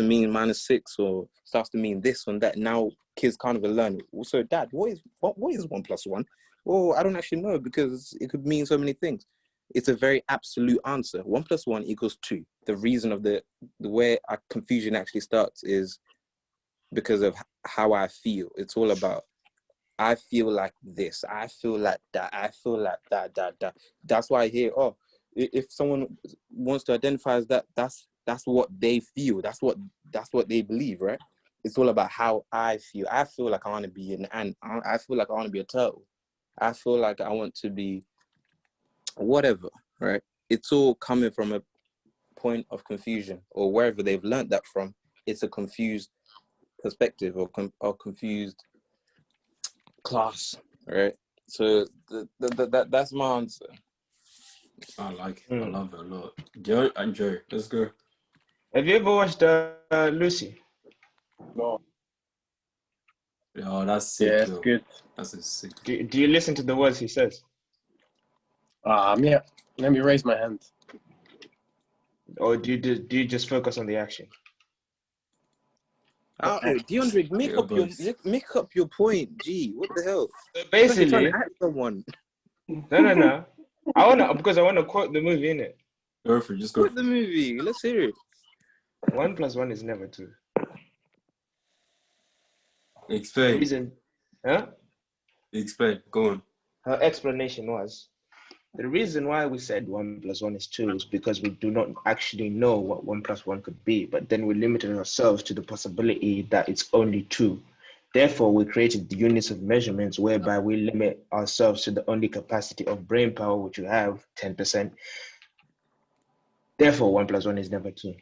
mean -6, or starts to mean this and that. Now kids can't even learn it. So, Dad, what is 1 + 1? Well, I don't actually know, because it could mean so many things. It's a very absolute answer. 1 + 1 = 2. The reason of the way our confusion actually starts is because of how I feel. It's all about, I feel like this, I feel like that, I feel like that. That's why I hear, oh, if someone wants to identify as that, that's what they feel. That's what they believe, right? It's all about how I feel. I feel like I want to be an ant. I feel like I want to be a turtle. I feel like I want to be whatever, right? It's all coming from a point of confusion, or wherever they've learned that from. It's a confused perspective, or confused class, right? So that's my answer. I like it. I love it a lot. Joe, let's go. Have you ever watched Lucy? No. Oh, that's sick. Yeah, it's though. good. That's a sick. Do you listen to the words he says? Yeah. Let me raise my hand. Or do you just focus on the action? DeAndre, make up your point. Gee, what the hell? So It's like you're trying basically, to act someone. no. I wanna quote the movie, innit? Go for it. Just go Quote for the it. movie. Let's hear it. 1 + 1 is never 2. The Explain. reason, Explain. Go on. her explanation was, the reason why we said 1 + 1 is 2 is because we do not actually know what 1 + 1 could be, but then we limited ourselves to the possibility that it's only 2. Therefore, we created the units of measurements whereby we limit ourselves to the only capacity of brain power, which we have 10%. Therefore, 1 + 1 is never 2.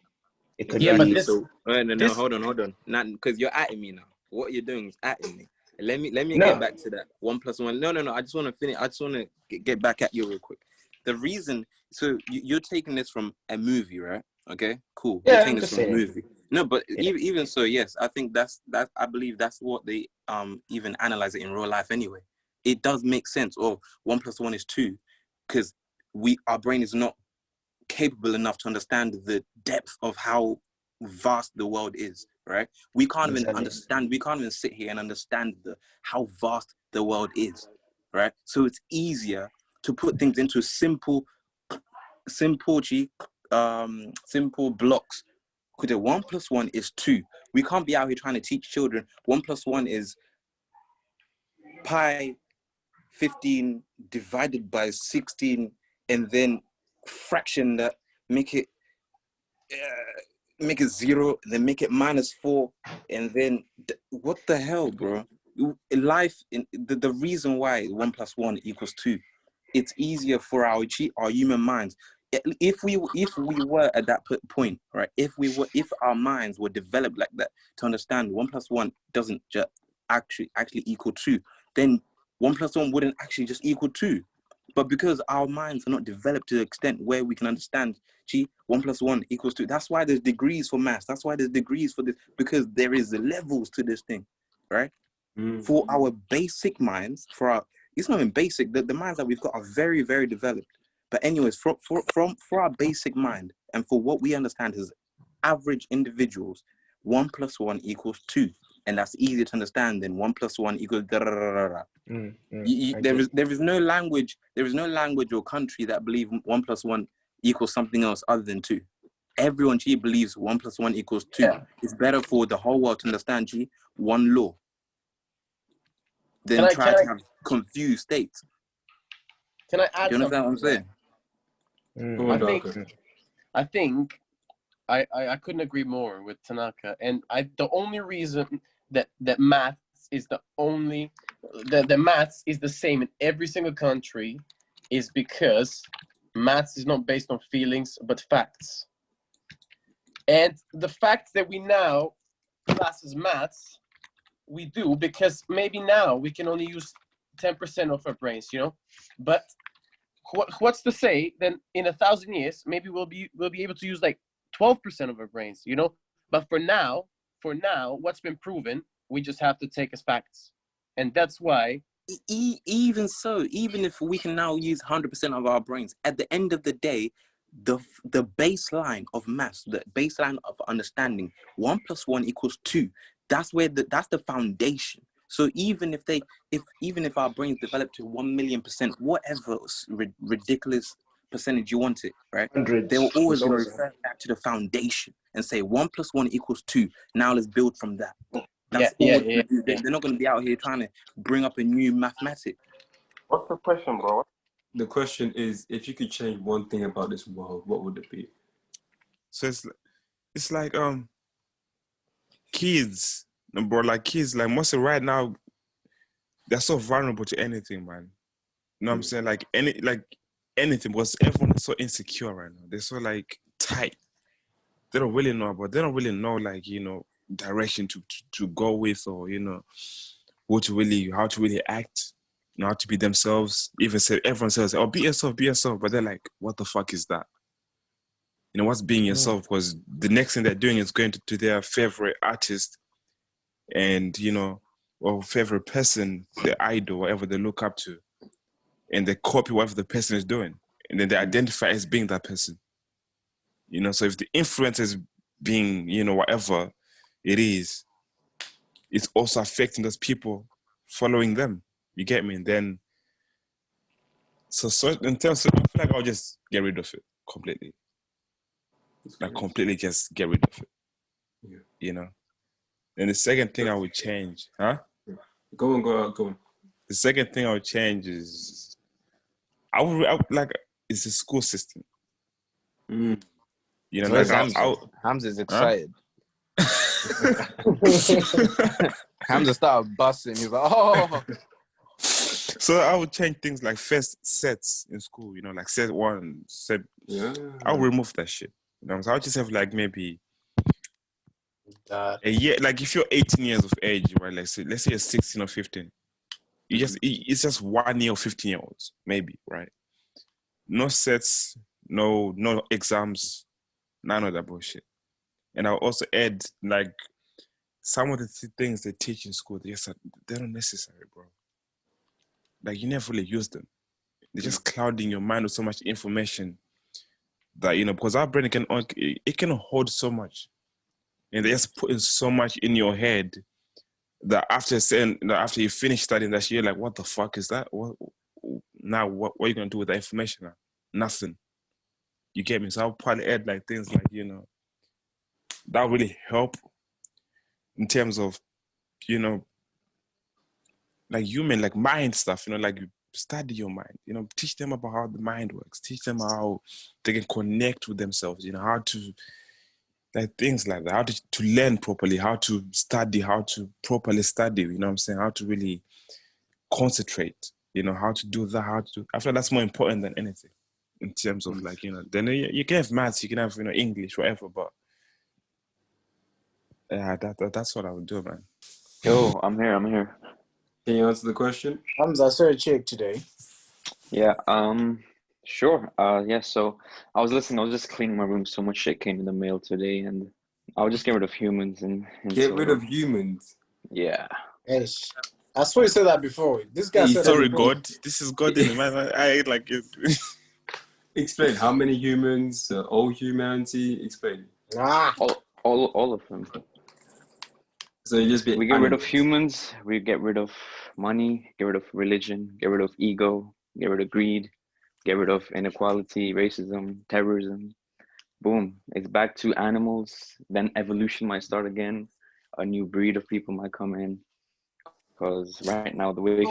It could Yeah, but be. this, So no, this hold on. Not because you're atting me now. What you're doing is atting me. Let me No. get back to that 1 + 1. No. I just want to finish. I just want to get back at you real quick. The reason, so you're taking this from a movie, right? Okay, cool. Yeah, You're I'm taking this just from a saying. movie. No, but Yeah. even so, yes, I think that's I believe that's what they even analyze it in real life anyway. It does make sense. Oh, 1 + 1 is 2, because our brain is not capable enough to understand the depth of how vast the world is, right? We can't even understand, we can't even sit here and understand how vast the world is, right? So it's easier to put things into simple blocks. Because 1 + 1 is 2. We can't be out here trying to teach children 1 + 1 is pi 15 divided by 16, and then fraction that, make it 0, then make it -4, and then what the hell, bro? In life, the reason why 1 + 1 = 2, it's easier for our human minds. If we were at that point, right? If our minds were developed like that to understand 1 + 1 doesn't just actually equal 2, then 1 + 1 wouldn't actually just equal 2. But because our minds are not developed to the extent where we can understand, 1 + 1 = 2. That's why there's degrees for maths. That's why there's degrees for this, because there is the levels to this thing, right? For our basic minds, it's not even basic. The minds that we've got are very, very developed. But anyways, for our basic mind, and for what we understand as average individuals, 1 + 1 = 2. And that's easier to understand than 1 + 1 = there is no language or country that believe 1 + 1 = something else other than 2. Everyone believes 1 + 1 = 2. Yeah. It's better for the whole world to understand one law than Can I- try can to I- have confused states. Can I Do add you understand something? what I'm saying? Go on, Darko. I think I couldn't agree more with Tanaka. And the only reason that maths is the maths is the same in every single country is because Maths is not based on feelings, but facts. And the fact that we now class as maths, we do because maybe now we can only use 10% of our brains, you know? But what's to say then in 1,000 years, maybe we'll be able to use like 12% of our brains, you know? But for now, what's been proven, we just have to take as facts. And that's why. Even so, even if we can now use 100% of our brains, at the end of the day, the baseline of maths, the baseline of understanding, 1 + 1 = 2. That's the foundation. So even if our brains develop to 1,000,000%, whatever ridiculous percentage you want it, right? They will always refer back to the foundation and say 1 + 1 = 2. Now let's build from that. That's all. They're not going to be out here trying to bring up a new mathematic. What's the question, bro? The question is, if you could change one thing about this world, what would it be? So it's like kids, bro. Like kids, like mostly right now, they're so vulnerable to anything, man. You know what I'm saying? Like anything, because everyone is so insecure right now. They're so like tight. They don't really know like, you know, direction to go with, or, you know, how to really act, you know, how to be themselves. Even say everyone says, "Oh, be yourself," but they're like, what the fuck is that? You know, what's being yourself? Because the next thing they're doing is going to their favorite artist and, you know, or favorite person, their idol, whatever they look up to, and they copy whatever the person is doing, and then they identify as being that person. You know, so if the influence is being, you know, whatever it is, it's also affecting those people following them. You get me? And then, so in terms of, I feel like I'll just get rid of it completely. Like completely just get rid of it. Yeah. You know? And the second thing I would change, Go on. The second thing I would change is, I would like, is the school system. You know, So like Hamza's excited. Hamza started busting. He's like, oh. So I would change things like first sets in school, you know, like set 1, set. Yeah. I'll remove that shit. You know, so I'll just have like maybe a year. Like if you're 18 years of age, right? Let's say you're 16 or 15. It's just 1 year or 15 year olds, maybe, right? No sets, no exams, none of that bullshit. And I'll also add like some of the things they teach in school, they're not necessary, bro. Like you never really use them. They're just clouding your mind with so much information that, you know, because our brain can hold so much, and they just put in so much in your head that after you finish studying that shit, you're like, what the fuck is that? What are you gonna do with that information now? Nothing. You get me? So I'll probably add like things like, you know, that really help in terms of, you know, like human, like mind stuff, you know, like you study your mind, you know, teach them about how the mind works, teach them how they can connect with themselves, you know, how to, like things like that, how to learn properly, how to study, how to properly study, you know what I'm saying, how to really concentrate, you know, how to do that, I feel that's more important than anything in terms of like, you know, then you can have maths, you can have, you know, English, whatever, but yeah, that's what I would do, man. Yo, I'm here. Can you answer the question? Hamza, I saw a chick today. Yeah, sure. Yeah, so I was just cleaning my room. So much shit came in the mail today, and I'll just get rid of humans and Get rid of humans? Yeah. Hey, I swear you said that before. This guy said sorry, that before. God. This is God in the man. I like it. Explain how many humans, all humanity. Explain. All of them. So you just we get rid of humans, we get rid of money, get rid of religion, get rid of ego, get rid of greed, get rid of inequality, racism, terrorism. Boom. It's back to animals. Then evolution might start again. A new breed of people might come in. Because right now, the way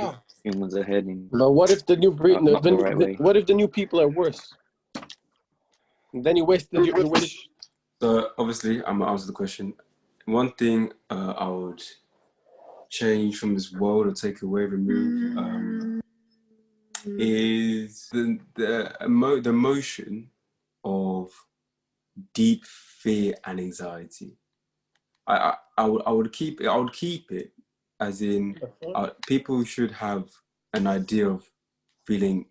humans are heading. No, what if the new breed? Not the right way. What if the new people are worse? And then you wasted your wish. So obviously, I'm gonna answer the question. One thing I would change from this world or take away, remove. is the emotion of deep fear and anxiety. I would keep it as in people should have an idea of feeling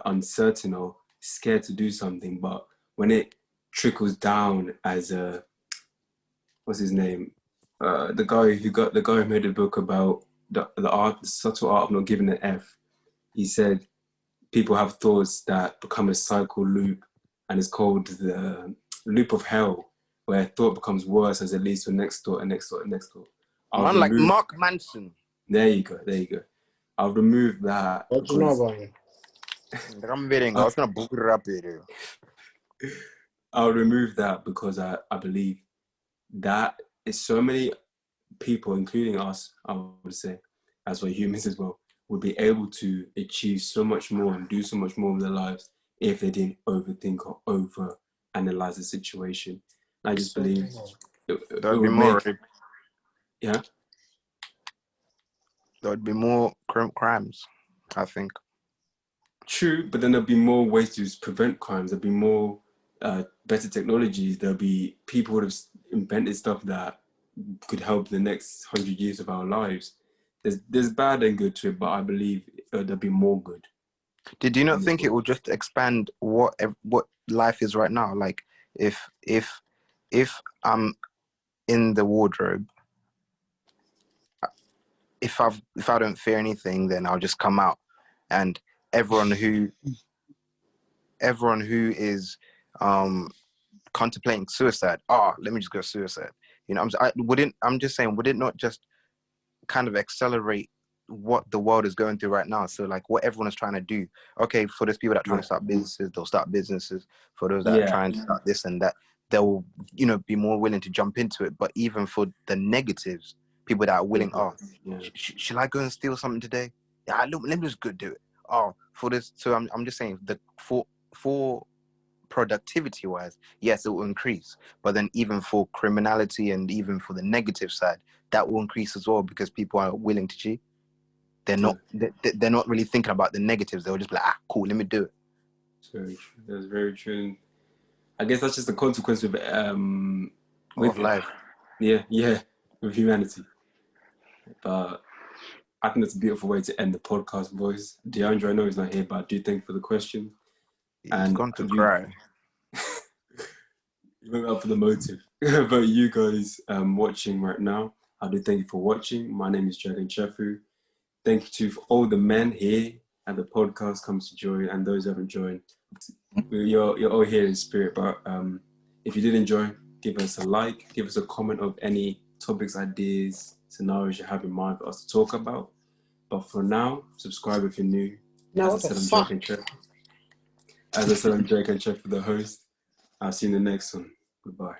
uncertain or scared to do something, but when it trickles down as a what's his name, the guy who made a book about the subtle art of not giving an F. He said people have thoughts that become a cycle loop, and it's called the loop of hell, where a thought becomes worse as it leads to a next thought, and next thought, and next thought. Man, like Mark Manson. There you go. I'll remove that. What you know about him? I'm betting. I was gonna book it up here. I'll remove that because I believe that is so many people, including us, I would say, as we're humans as well, would be able to achieve so much more and do so much more with their lives if they didn't overthink or over-analyze the situation. And I just believe there'd be more. Yeah? There'd be more crimes, I think. True, but then there'll be more ways to prevent crimes. There'll be more better technologies. There'll be people who have invented stuff that could help the next 100 years of our lives. There's bad and good to it, but I believe there'll be more good. Did you not think it will just expand what life is right now? Like if I'm in the wardrobe, if I don't fear anything, then I'll just come out, and everyone who is contemplating suicide, let me just go suicide. You know, I'm just saying, would it not just kind of accelerate what the world is going through right now? So like what everyone is trying to do. Okay, for those people that are trying to start businesses, they'll start businesses. For those that are trying to start this and that, they'll, be more willing to jump into it. But even for the negatives, people that are willing, should I go and steal something today? Yeah, let me just go do it. For this, so I'm just saying that for productivity wise, yes, it will increase. But then even for criminality and even for the negative side, that will increase as well, because people are willing to cheat. They're not really thinking about the negatives. They'll just be like, cool, let me do it. That's very true. I guess that's just a consequence of life. Yeah, with humanity. But I think that's a beautiful way to end the podcast, boys. DeAndre, I know he's not here, but I do thank you for the question. He's gone to cry. You went up for the motive. But you guys watching right now, I do thank you for watching. My name is Dragon Chefu. Thank you to all the men here at the podcast comes to join, and those who haven't joined. You're all here in spirit. But if you did enjoy, give us a like, give us a comment of any topics, ideas, scenarios you have in mind for us to talk about. But for now, subscribe if you're new. As I said, I'm Dragon Chefu, the host. I'll see you in the next one. Goodbye.